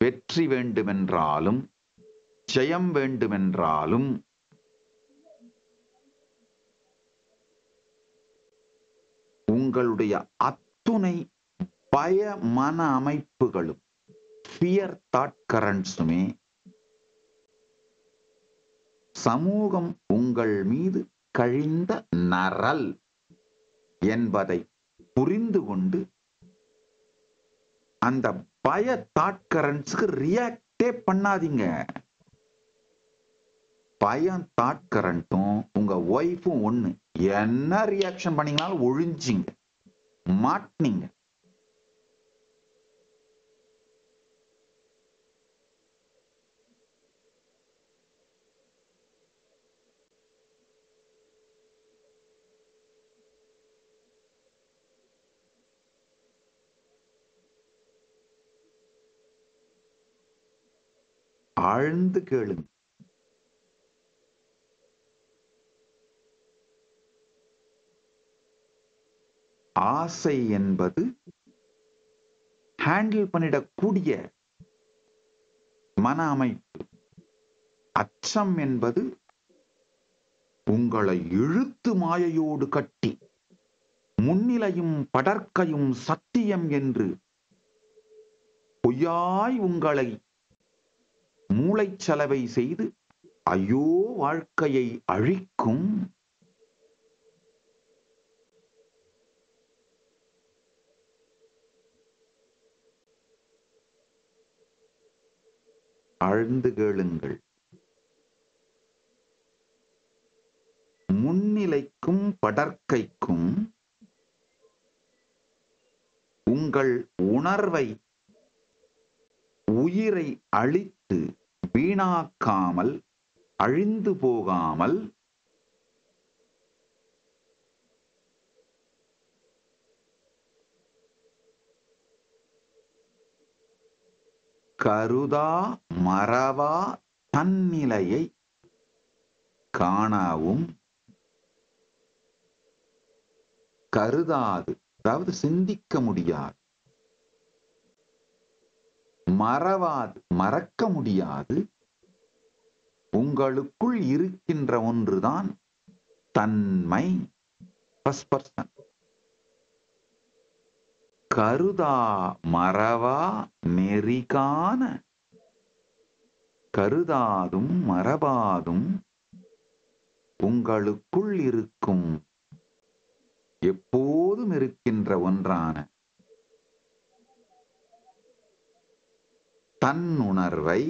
வெற்றி வேண்டுமென்றாலும் ஜெயம் வேண்டுமென்றாலும் உங்களுடைய அத்துணை பய மன அமைப்புகளும் ஃபியர் தாட் கரண்ட்ஸுமே சமூகம் உங்கள் மீது கழிந்த நரல் என்பதை புரிந்து கொண்டு அந்த பய தாட் கரண்ட்ஸ்க்கு ரியாக்டே பண்ணாதீங்க. பயம் தாட் கரண்ட்டும் உங்க ஒய்ஃபும் ஒண்ணு. என்ன ரியாக்ஷன் பண்ணீங்கனாலும் ஒழிஞ்சிங்க, மாட்டினீங்க. ஆழ்ந்து கேளுங்க. ஆசை என்பது ஹேண்டில் பண்ணிடக்கூடிய மன அமைப்பு. அச்சம் என்பது உங்களை இழுத்து மாயையோடு கட்டி முன்னிலையும் படற்கையும் சத்தியம் என்று பொய்யாய் உங்களை மூளைச்சலவை செய்து ஐயோ வாழ்க்கையை அழிக்கும். ஆழ்ந்து கேளுங்கள். முன்னிலைக்கும் படற்கைக்கும் உங்கள் உணர்வை உயிரை அழித்து வீணாக்காமல் அழிந்து போகாமல் கருதா மறவா தன்னிலையை காணவும், கருதாது அதாவது சிந்திக்க முடியாது, மறவாது மறக்க முடியாது, உங்களுக்குள் இருக்கின்ற ஒன்றுதான் தன்மை. First person. கருதா மறவா நெறிகான, கருதாதும் மறவாதும் உங்களுக்குள் இருக்கும் எப்போதும் இருக்கின்ற ஒன்றான தன்னுணர்வை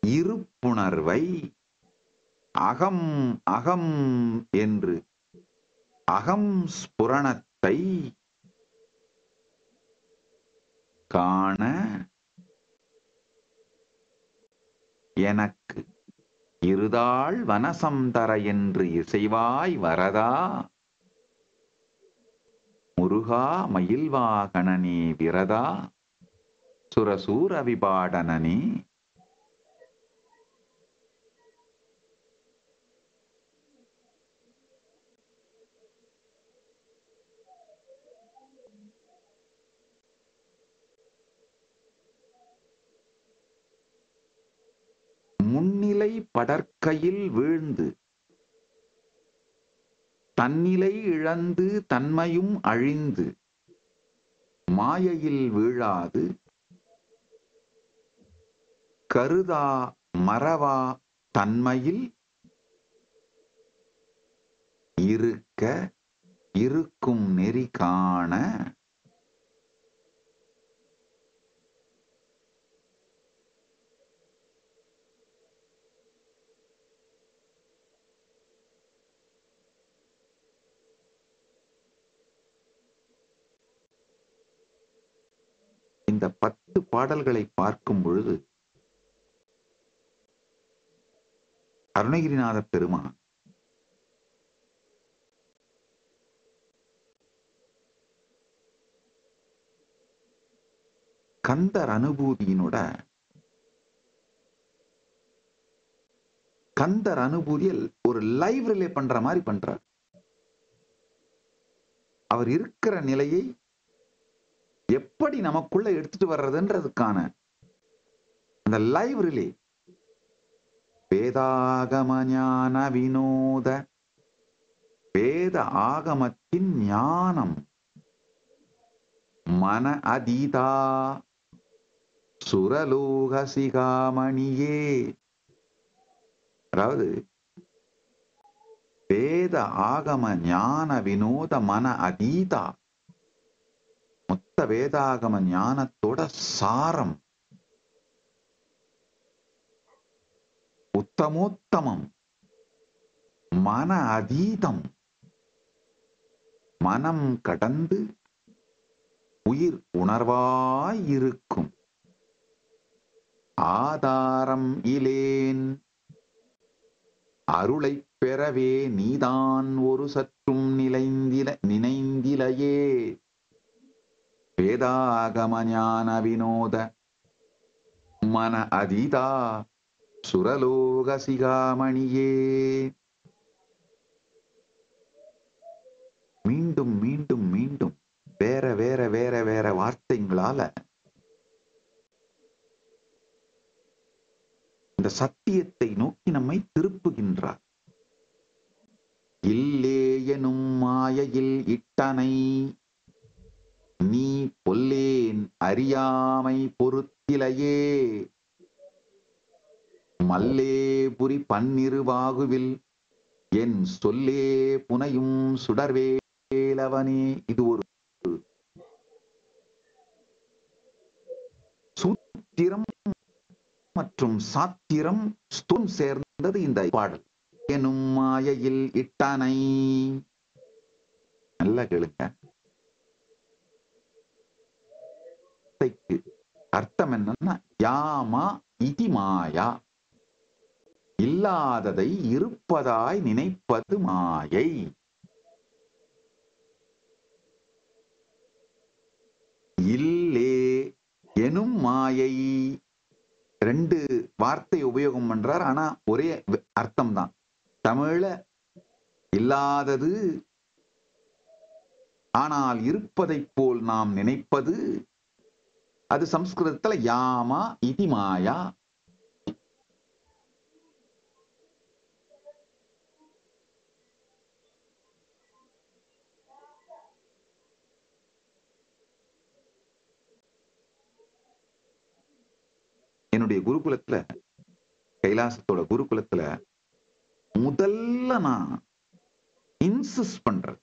இருப்புணர்வை அகம் அகம் என்று அகம் ஸ்புரணத்தை காண எனக்கு இருதாள் வனசம் தர என்று இசைவாய் வரதா முருகா மயில்வாகனனே விரதா சுரசூர விபாடனனே. முன்னிலை படற்கையில் வீழ்ந்து தன்னிலை இழந்து தன்மையும் அழிந்து மாயையில் வீழாது கருதா மறவா தன்மையில் இருக்க இருக்கும் நெறி காண இந்த 10 பாடல்களை பார்க்கும் பொழுது அருணகிரிநாத பெருமான் கந்தர் அனுபூதியினோட கந்தர் அனுபூதியில் ஒரு லைவ் ரிலே பண்ற மாதிரி பண்றார். அவர் இருக்கிற நிலையை எப்படி நமக்குள்ள எடுத்துட்டு வர்றதுன்றதுக்கான அந்த லைவ் ரிலே. வேதாகம ஞான வினோத வேத ஆகமத்தின் ஞானம் மன அதீதா சுரலோக சிகாமணியே. அதாவது வேத ஆகம ஞான வினோத மன அதீதா, மொத்த வேதாகம ஞானத்தோட சாரம், உத்தமோத்தமம், மன அதீதம், மனம் கடந்து உயிர் உணர்வாய் இருக்கும் ஆதாரம் இலேன் அருளை பெறவே நீதான் ஒரு சற்றும் நினைந்திலையே. வேதாகம ஞான வினோத மன அதீதா சுரலோக சிகாமணியே. மீண்டும் மீண்டும் மீண்டும் வேற வேற வேற வேற வார்த்தைகளால இந்த சத்தியத்தை நோக்கி நம்மை திருப்புகின்றார். இல்லே எனும் மாயையில் இட்டனை நீ பொல்லேன் அறியாமை பொறுத்திலையே. மல்லே புரி பன்னிருவாகுவில் என் சொல்லே புனையும் சுடர்வேலவனே. இது ஒரு சூத்திரம் மற்றும் சாத்திரம் ஸ்தூம் சேர்ந்தது இந்த பாடல். எனும் மாயையில் இட்டனை. நல்ல கேளுங்க. அர்த்தம் என்னன்னா யாமா இதி மாயா, இல்லாததை இருப்பதாய் நினைப்பது மாயை. இல்லே எனும் மாயை, 2 வார்த்தை உபயோகம் பண்றார், ஆனா ஒரே அர்த்தம் தான். தமிழ்ல இல்லாதது ஆனால் இருப்பதைப் போல் நாம் நினைப்பது, அது சம்ஸ்கிருதத்துல யாமா இதி மாயா. என்னுடைய குருகுலத்துல, கைலாசத்தோட குருகுலத்துல முதல்ல நான் இன்சிஸ்ட் பண்றது,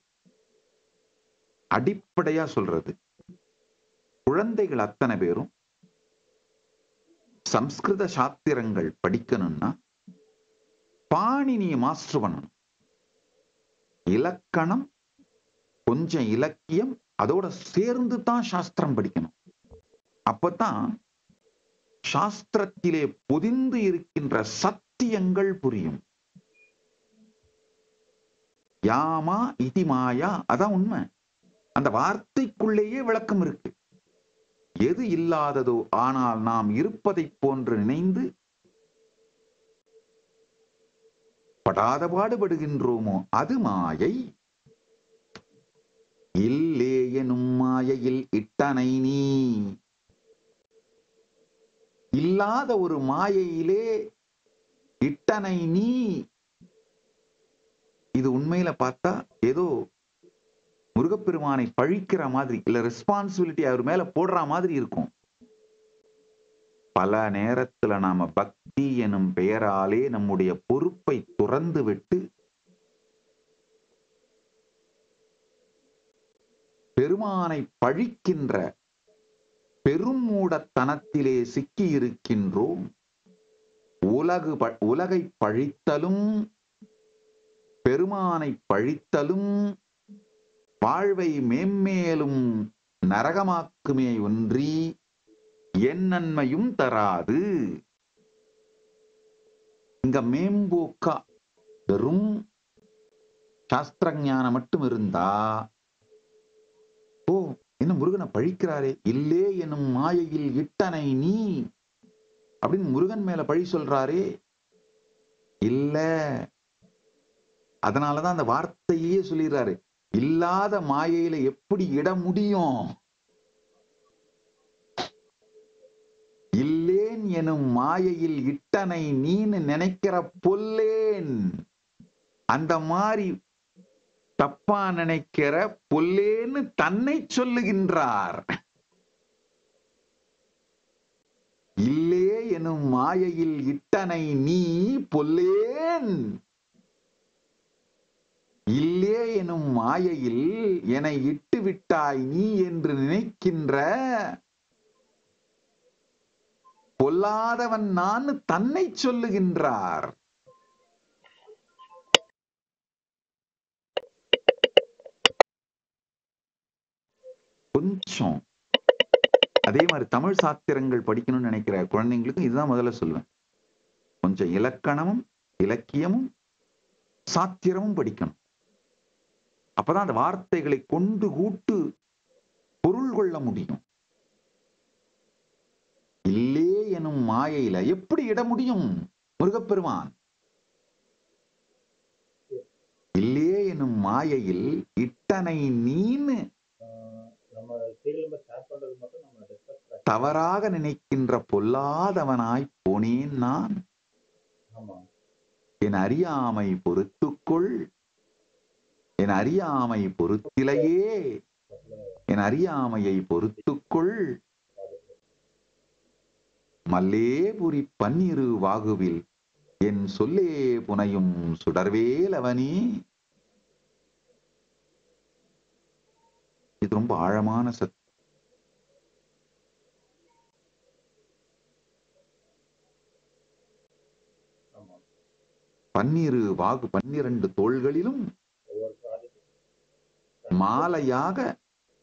அடிப்படையா சொல்றது, குழந்தைகள் அத்தனை பேரும் சம்ஸ்கிருத சாஸ்திரங்கள் படிக்கணும்னா பாணினிய மாஸ்டர் பண்ணணும். இலக்கணம், கொஞ்சம் இலக்கியம், அதோட சேர்ந்து தான் சாஸ்திரம் படிக்கணும். அப்பதான் சாஸ்திரத்திலே பொதிந்து இருக்கின்ற சத்தியங்கள் புரியும். யாமா இதி மாயா, அதான் உண்மை. அந்த வார்த்தைக்குள்ளேயே விளக்கம் இருக்கு. எது இல்லாததோ ஆனால் நாம் இருப்பதை போன்று நினைந்து படாத பாடுபடுகின்றோமோ அது மாயை. இல்லே எனும் மாயையில் இட்டனை நீ. இல்லாத ஒரு மாயையிலே இட்டனை நீ. இது உண்மையில பார்த்தா ஏதோ முருகப்பெருமானை பழிக்கிற மாதிரி, இல்ல ரெஸ்பான்சிபிலிட்டி அவர் மேல போடுற மாதிரி இருக்கும். பல நேரத்துல நாம பக்தி எனும் பெயராலே நம்முடைய பொறுப்பை துறந்து விட்டு பெருமானை பழிக்கின்ற பெருமூடத்தனத்திலே சிக்கி இருக்கின்றோம். உலகை பழித்தலும் பெருமானை பழித்தலும் வாழ்வை மேம்மேலும் நரகமாக்குமே ஒன்றி என் நன்மையும் தராது. இங்க மேம்போக்கா வெறும் சாஸ்திர ஞானம் மட்டும் இருந்தா, ஓ என்ன முருகனை பழிக்கிறாரே, இல்லே எனும் மாயையில் இட்டனை நீ அப்படின்னு முருகன் மேல பழி சொல்றாரே, இல்ல. அதனாலதான் அந்த வார்த்தையே சொல்லிடுறாரு, இல்லாத மாயையில எப்படி இட முடியும்? இல்லேன் எனும் மாயையில் இட்டனை நீன்னு நினைக்கிற பொல்லேன். அந்த மாதிரி தப்பா நினைக்கிற பொல்லேன்னு தன்னை சொல்லுகின்றார். இல்லே எனும் மாயையில் இட்டனை நீ பொல்லேன். இல்லே எனும் மாயையில் என்னை இட்டு விட்டாய் நீ என்று நினைக்கின்ற பொல்லாதவன் நான் தன்னை சொல்லுகின்றார். கொஞ்சம் அதே மாதிரி தமிழ் சாஸ்திரங்கள் படிக்கணும்னு நினைக்கிற குழந்தைங்களுக்கு இதுதான் முதல்ல சொல்லுவேன். கொஞ்சம் இலக்கணமும் இலக்கியமும் சாத்திரமும் படிக்கணும். அப்பதான் அந்த வார்த்தைகளை கொண்டு கூட்டு பொருள் கொள்ள முடியும். இல்லே எனும் மாயையில எப்படி இட முடியும் முருகப்பெருமான்? இல்லே எனும் மாயையில் இட்டனை நீன்னு தவறாக நினைக்கின்ற பொல்லாதவனாய் போனேன் நான். என் அறியாமை பொறுத்துக்கொள், என் அறியாமை பொறுத்திலையே, என் அறியாமையை பொறுத்துக்கொள். மல்லேபுரி பன்னிரு வாகுவில் என் சொல்லே புனையும் சுடர்வேலவனே. இது ரொம்ப ஆழமான சத். பன்னிரு வாகு 12 தோள்களிலும் மாலையாக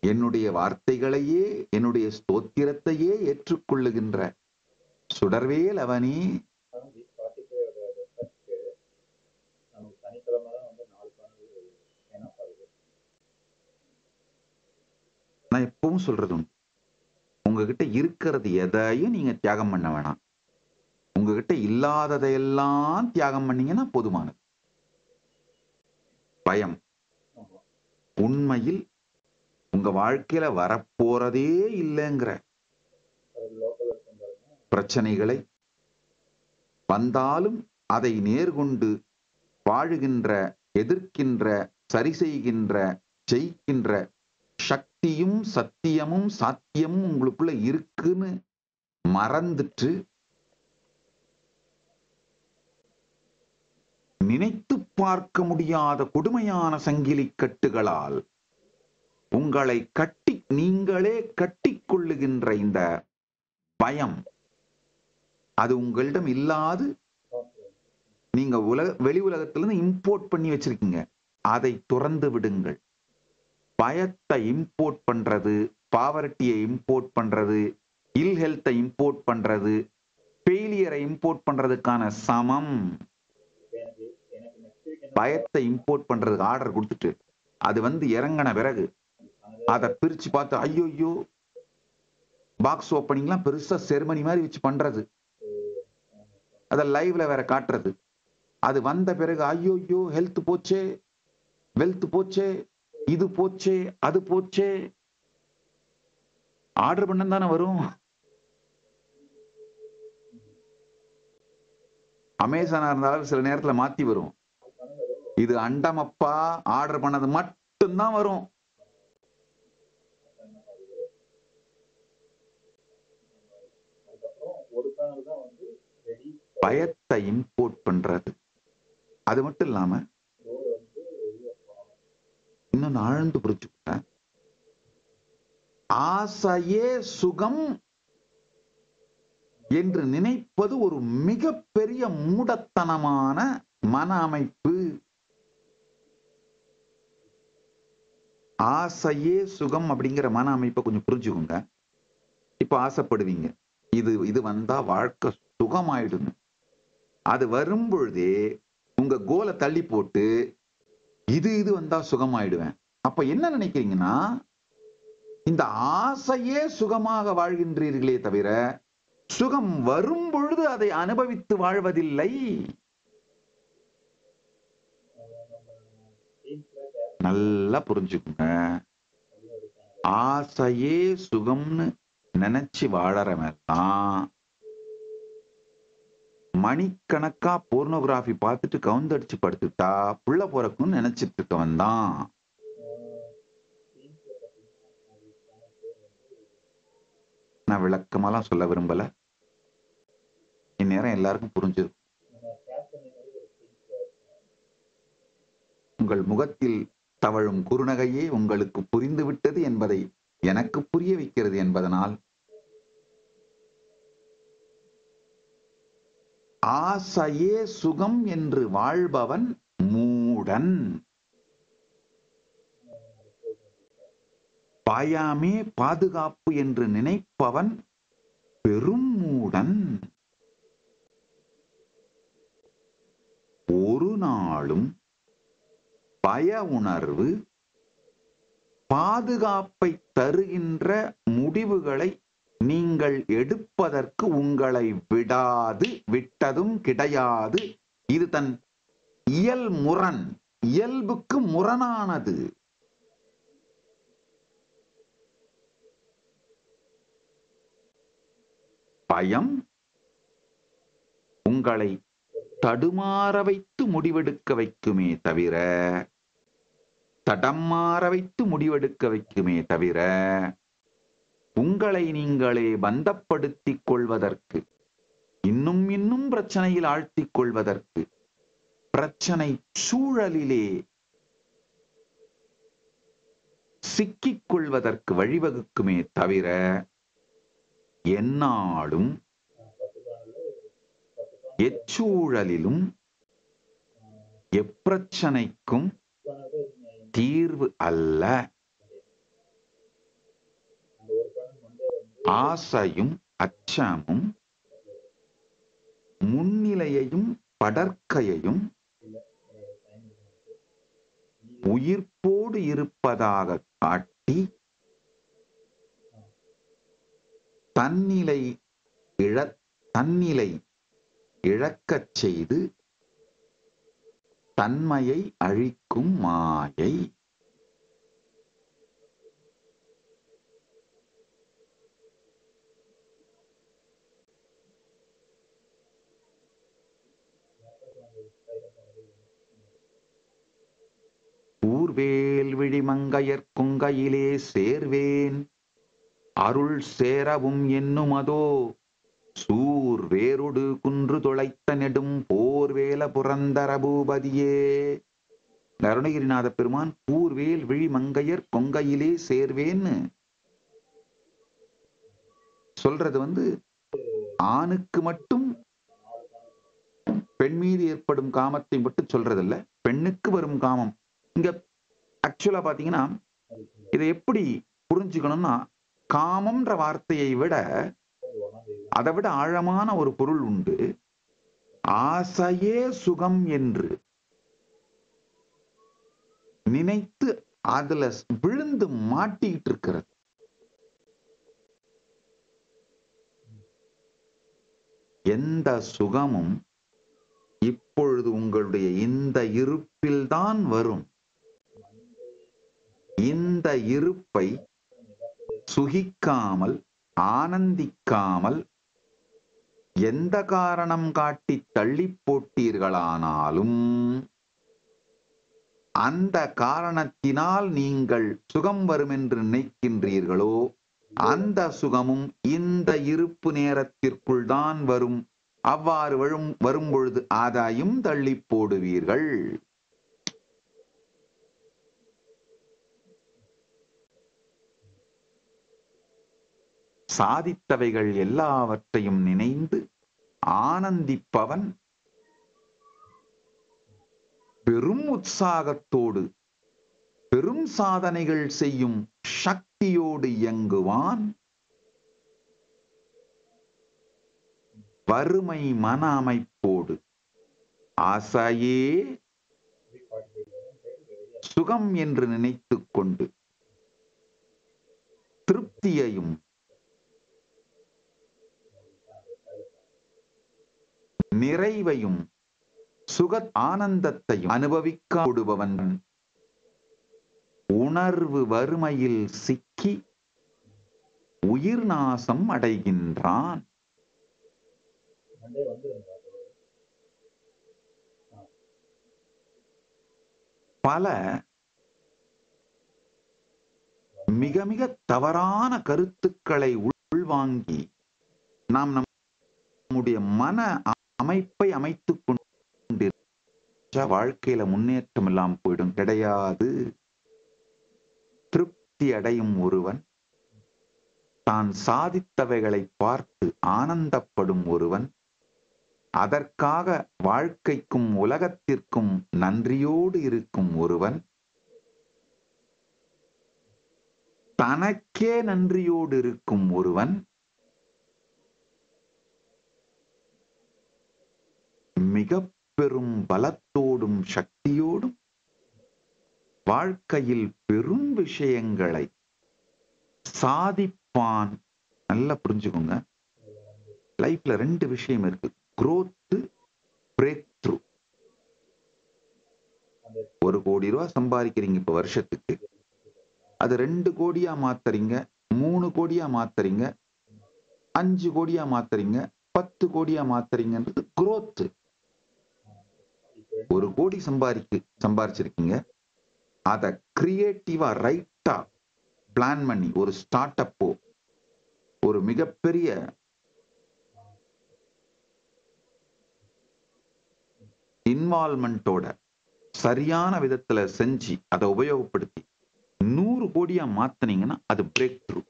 என்னுடைய வார்த்தைகளையே என்னுடைய ஸ்தோத்திரத்தையே ஏற்றுக்கொள்ளுகின்ற சுடர்வேல் அவனே. நான் எப்பவும் சொல்றது உங்ககிட்ட இருக்கிறது எதையும் நீங்க தியாகம் பண்ண வேணாம். உங்ககிட்ட இல்லாததையெல்லாம் தியாகம் பண்ணீங்கன்னா போதுமானது. பயம் உண்மையில் உங்க வாழ்க்கையில வரப்போறதே இல்லைங்கிற பிரச்சனைகளை வந்தாலும் அதை நேர்கொண்டு வாழுகின்ற, எதிர்க்கின்ற, சரி செய்கின்ற, ஜெயிக்கின்ற சக்தியும் சத்தியமும் சாத்தியமும் உங்களுக்குள்ள இருக்குன்னு மறந்துட்டு நினைத்து பார்க்க முடியாத கொடுமையான சங்கிலி கட்டுகளால் உங்களை நீங்களே கட்டிக்கொள்ளுகின்ற இந்த பயம், அது உங்களிடம் இல்லாது நீங்க வெளி உலகத்திலிருந்து இம்போர்ட் பண்ணி வச்சிருக்கீங்க. அதை துறந்து விடுங்கள். பயத்தை இம்போர்ட் பண்றது, பாவர்ட்டியை இம்போர்ட் பண்றது, இல் ஹெல்த்தை இம்போர்ட் பண்றது, ஃபெயிலியரை இம்போர்ட் பண்றதுக்கான சமம். பயத்தை இம்போர்ட் பண்றதுக்கு ஆர்டர் கொடுத்துட்டு அது வந்து இறங்கின பிறகு அதை பிரிச்சு பார்த்து ஐயோ பாக்ஸ் ஓப்பனிங்லாம் பெருசா செரிமனி மாதிரி வச்சு பண்றது, அதை லைவ்ல வேற காட்டுறது. அது வந்த பிறகு ஐயோ ஹெல்த் போச்சே, வெல்த் போச்சே, இது போச்சே, அது போச்சே. ஆர்டர் பண்ண தானே வரும். அமேசானா இருந்தாலும் சில நேரத்துல மாத்தி வரும். இது அண்டமப்பா, ஆர்டர் பண்ணது மட்டும்தான் வரும். பயத்தை இம்போர்ட் பண்றது. அது மட்டும் இல்லாம இன்னொன்னு ஆழ்ந்து புரிஞ்சுக்க, ஆசையே சுகம் என்று நினைப்பது ஒரு மிகப்பெரிய மூடத்தனமான மன அமைப்பு. ஆசையே சுகம் அப்படிங்கிற மன அமைப்பை கொஞ்சம் புரிஞ்சுக்கோங்க. இப்ப ஆசைப்படுவீங்க, இது வந்தா வாழ்க்கை சுகமாயிடுங்க. அது வரும் பொழுதே உங்க கோலை தள்ளி போட்டு இது வந்தா சுகமாயிடுவேன். அப்ப என்ன நினைக்கிறீங்கன்னா, இந்த ஆசையே சுகமாக வாழ்கின்றீர்களே தவிர சுகம் வரும் பொழுது அதை அனுபவித்து வாழ்வதில்லை. நல்லா புரிஞ்சுக்குங்க. ஆசையே சுகம்னு நினைச்சு வாழறவன் தான் மணிக்கணக்கா போர்னோகிராஃபி பார்த்துட்டு கவுந்தடிச்சு படுத்துட்டா புள்ள பிறக்கும்னு நினைச்சிட்டு இருக்கவன் தான். நான் விளக்கமாலாம் சொல்ல விரும்பல, இந்நேரம் எல்லாருக்கும் புரிஞ்சிருக்கும். உங்கள் முகத்தில் தவழும் குறுநகையே உங்களுக்கு புரிந்துவிட்டது என்பதை எனக்கு புரிய வைக்கிறது என்பதனால் ஆசையே சுகம் என்று வாழ்பவன் மூடன். பயமே பாதுகாப்பு என்று நினைப்பவன் பெரும் மூடன். ஒரு நாளும் பய உணர்வு பாதுகாப்பை தருகின்ற முடிவுகளை நீங்கள் எடுப்பதற்கு உங்களை விடாது, விட்டதும் கிடையாது. இது தன் இயல்புக்கு முரணானது. பயம் உங்களை தடுமாற வைத்து முடிவெடுக்க வைக்குமே தவிர, தடமாற வைத்து முடிவெடுக்க வைக்குமே தவிர, உங்களை நீங்களே பந்தப்படுத்திக் கொள்வதற்கு, இன்னும் பிரச்சனையில் ஆழ்த்திக் கொள்வதற்கு, பிரச்சனை சூழலிலே சிக்கிக் கொள்வதற்கு வழிவகுக்குமே தவிர எந்நாளும் எச்சூழலிலும் எப்பிரச்சனைக்கும் தீர்வு அல்ல. ஆசையும் அச்சமும் முன்னிலையையும் படற்கையையும் உயிர்ப்போடு இருப்பதாக காட்டி தன்னிலை இழக்கச் செய்து தன்மையை அழிக்கும் மாயை. ஊர்வேல் விழிமங்கையர் கொங்கையிலே சேர்வேன் அருள் சேரவும் என்னுமதோ சூர் வேரொடு குன்று தொலைத்த நெடும் போர்வேல புரந்தர பூபதியே. அருணகிரிநாத பெருமான் கூர்வேல் விழிமங்கையர் கொங்கையிலே சேர்வேன்னு சொல்றது ஆணுக்கு மட்டும் பெண் மீது ஏற்படும் காமத்தை மட்டும் சொல்றதில்ல, பெண்ணுக்கு வரும் காமம். இங்க ஆக்சுவலா பாத்தீங்கன்னா இதை எப்படி புரிஞ்சுக்கணும்னா, காமம்ன்ற வார்த்தையை விட அதை விட ஆழமான ஒரு பொருள் உண்டு. ஆசையே சுகம் என்று நினைத்து அதுல விழுந்து மாட்டிக்கிட்டு இருக்கிறது. எந்த சுகமும் இப்பொழுது உங்களுடைய இந்த இருப்பில்தான் வரும். இந்த இருப்பை சுகிக்காமல் ஆனந்திக்காமல் எந்த காரணம் காட்டி தள்ளி போட்டீர்களானாலும் அந்த காரணத்தினால் நீங்கள் சுகம் வரும் என்று நினைக்கின்றீர்களோ அந்த சுகமும் இந்த இருப்பு நேரத்திற்குள் தான் வரும். அவ்வாறு வரும் பொழுது அதையும் தள்ளி போடுவீர்கள். சாதித்தவைகள் எல்லாவற்றையும் நினைந்து ஆனந்திப்பவன் பெரும் உற்சாகத்தோடு பெரும் சாதனைகள் செய்யும் சக்தியோடு இயங்குவான். வறுமை மன அமைப்போடு ஆசையே சுகம் என்று நினைத்துக் கொண்டு திருப்தியையும் நிறைவையும் சுக ஆனந்தத்தையும் அனுபவிக்கப்படுபவன் உணர்வு வறுமையில் சிக்கி உயிர் நாசம் அடைகின்றான். பல மிக மிக தவறான கருத்துக்களை உள்வாங்கி நாம் நம்முடைய மன அமைப்பை அமைத்துக் கொண்டு வாழ்க்கையில முன்னேற்றம் இல்லாமல் போயிடும். கிடையாது. திருப்தி அடையும் ஒருவன், தான் சாதித்தவைகளை பார்த்து ஆனந்தப்படும் ஒருவன், அதற்காக வாழ்க்கைக்கும் உலகத்திற்கும் நன்றியோடு இருக்கும் ஒருவன், தனக்கே நன்றியோடு இருக்கும் ஒருவன், மிக பெரும் பலத்தோடும் சக்தியோடும் வாழ்க்கையில் பெரும் விஷயங்களை சாதிப்பான். நல்லா புரிஞ்சுக்கோங்க. லைஃப்ல 2 விஷயம் இருக்கு. growth, breakthrough. 1 கோடி ரூபாய் சம்பாதிக்கிறீங்க இப்ப வருஷத்துக்கு, அது 2 கோடியா மாத்துறீங்க, 3 கோடியா மாத்துறீங்க, 5 கோடியா மாத்துறீங்க, 10 கோடியா மாத்துறீங்கன்றது growth. 1 கோடி சம்பாரிச்சிருக்கீங்க, அதை கிரியேட்டிவா ரைட்டா பிளான் பண்ணி ஒரு ஸ்டார்ட் அப்போ ஒரு மிகப்பெரிய இன்வால்மெண்டோட சரியான விதத்துல செஞ்சு அதை உபயோகப்படுத்தி 100 கோடியா மாத்தினீங்கன்னா அது பிரேக் த்ரூ.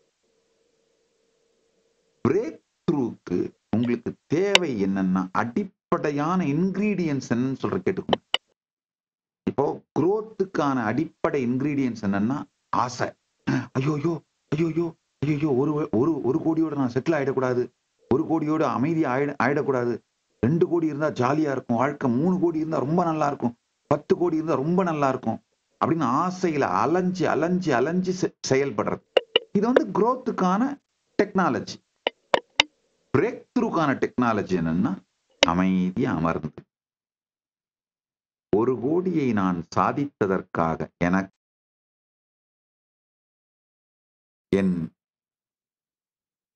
பிரேக் த்ரூக்கு உங்களுக்கு தேவை என்னன்னா அடிப்படையான இன்கிரீடியன்ஸ் என்னன்னு சொல்ற கேட்டுக்கோங்க. இப்போ குரோத்துக்கான அடிப்படை இன்கிரீடியன்ஸ் என்னன்னா ஆசை. ஐயோயோ ஐயோயோ ஐயோயோ ஒரு கோடியோட நான் செட்டில் ஆயிடக்கூடாது, 1 கோடியோட அமைதி ஆயிடக்கூடாது, 2 கோடி இருந்தா ஜாலியா இருக்கும் வாழ்க்கை, 3 கோடி இருந்தா ரொம்ப நல்லா இருக்கும், 10 கோடி இருந்தா ரொம்ப நல்லா இருக்கும் அப்படின்னு ஆசையில அலைஞ்சு அலைஞ்சு அலைஞ்சு செயல்படுறது. இது குரோத்துக்கான டெக்னாலஜி. பிரேக் த்ரூக்கான டெக்னாலஜி என்னன்னா அமைதியா அமர்ந்து 1 கோடியை நான் சாதித்ததற்காக எனக்கு என்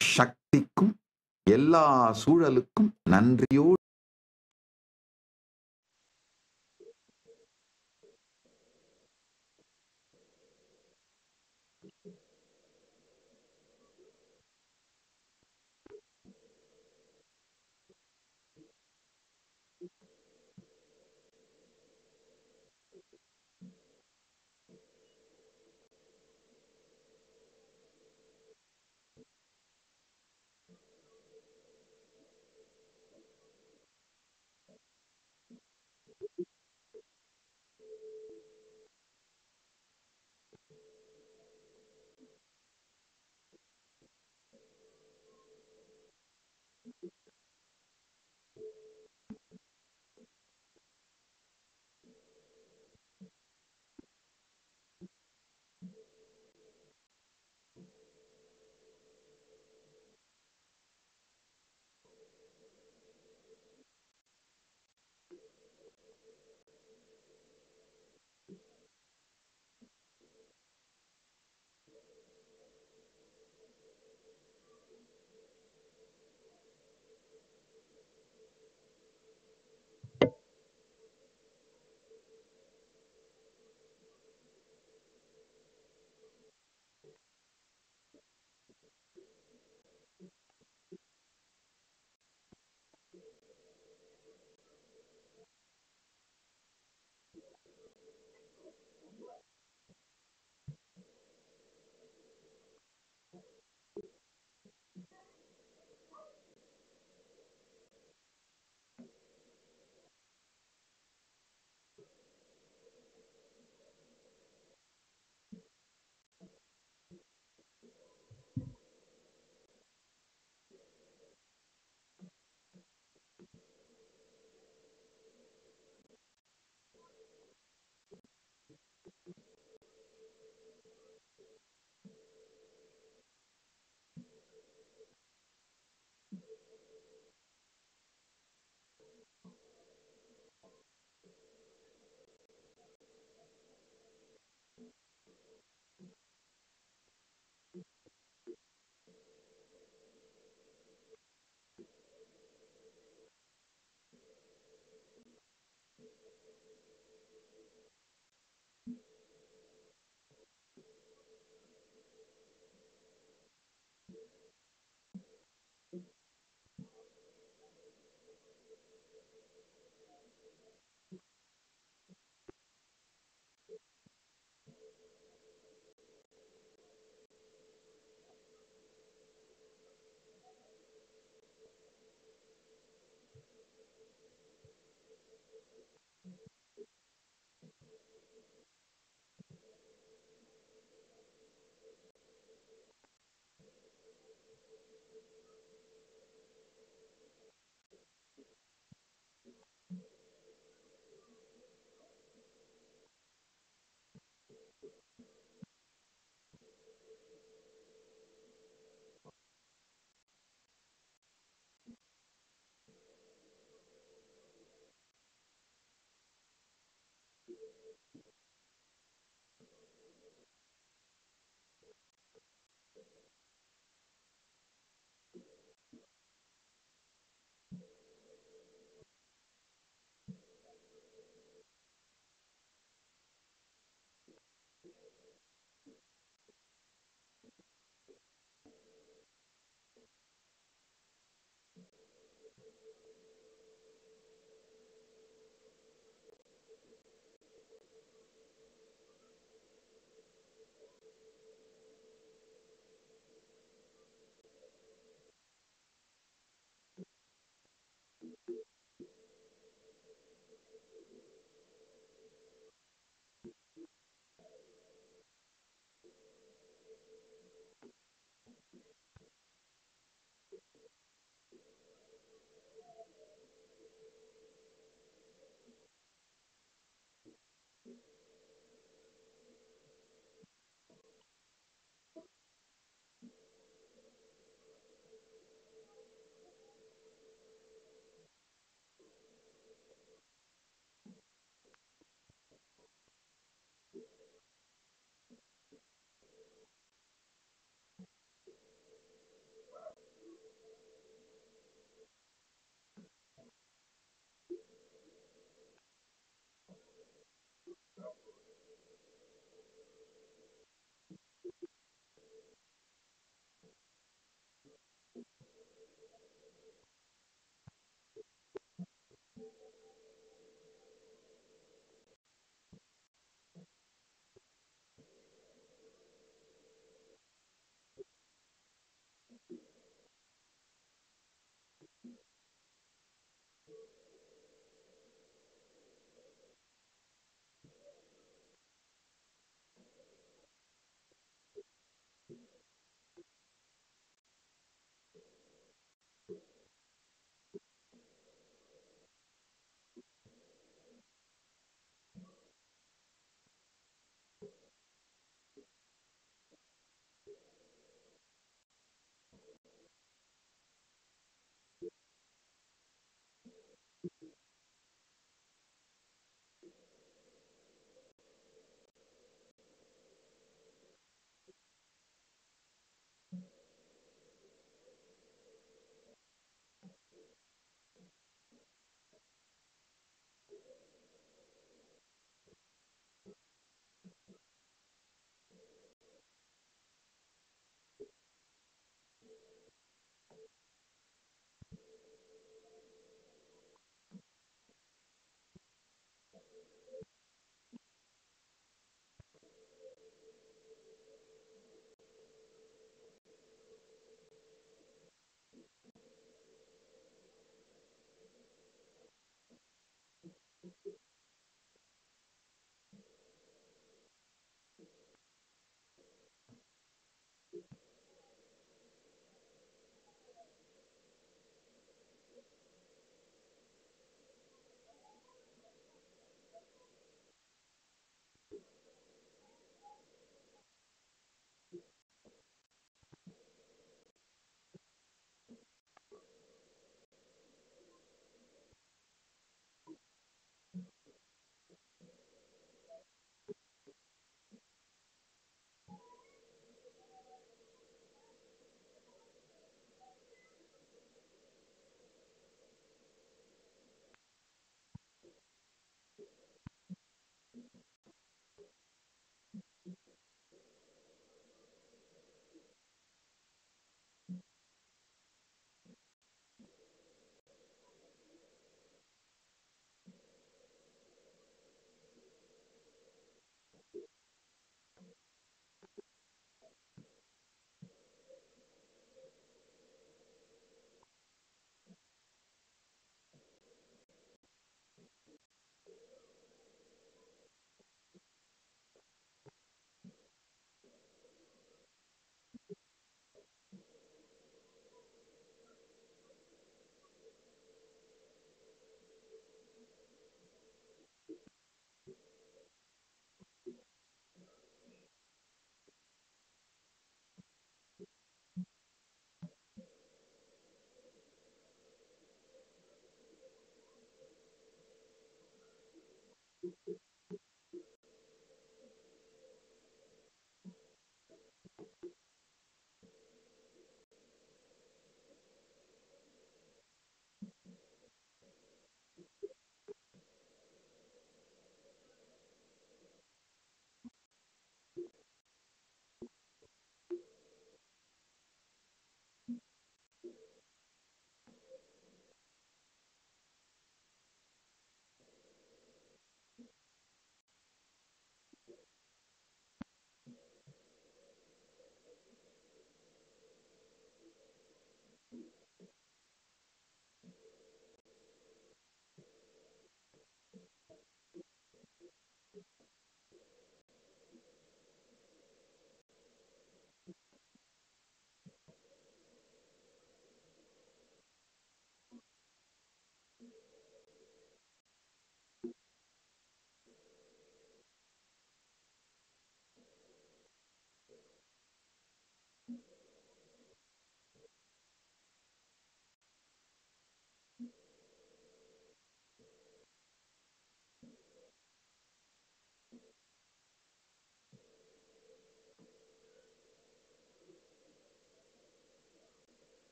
சக்திக்கும் எல்லா சூழலுக்கும் நன்றியோடு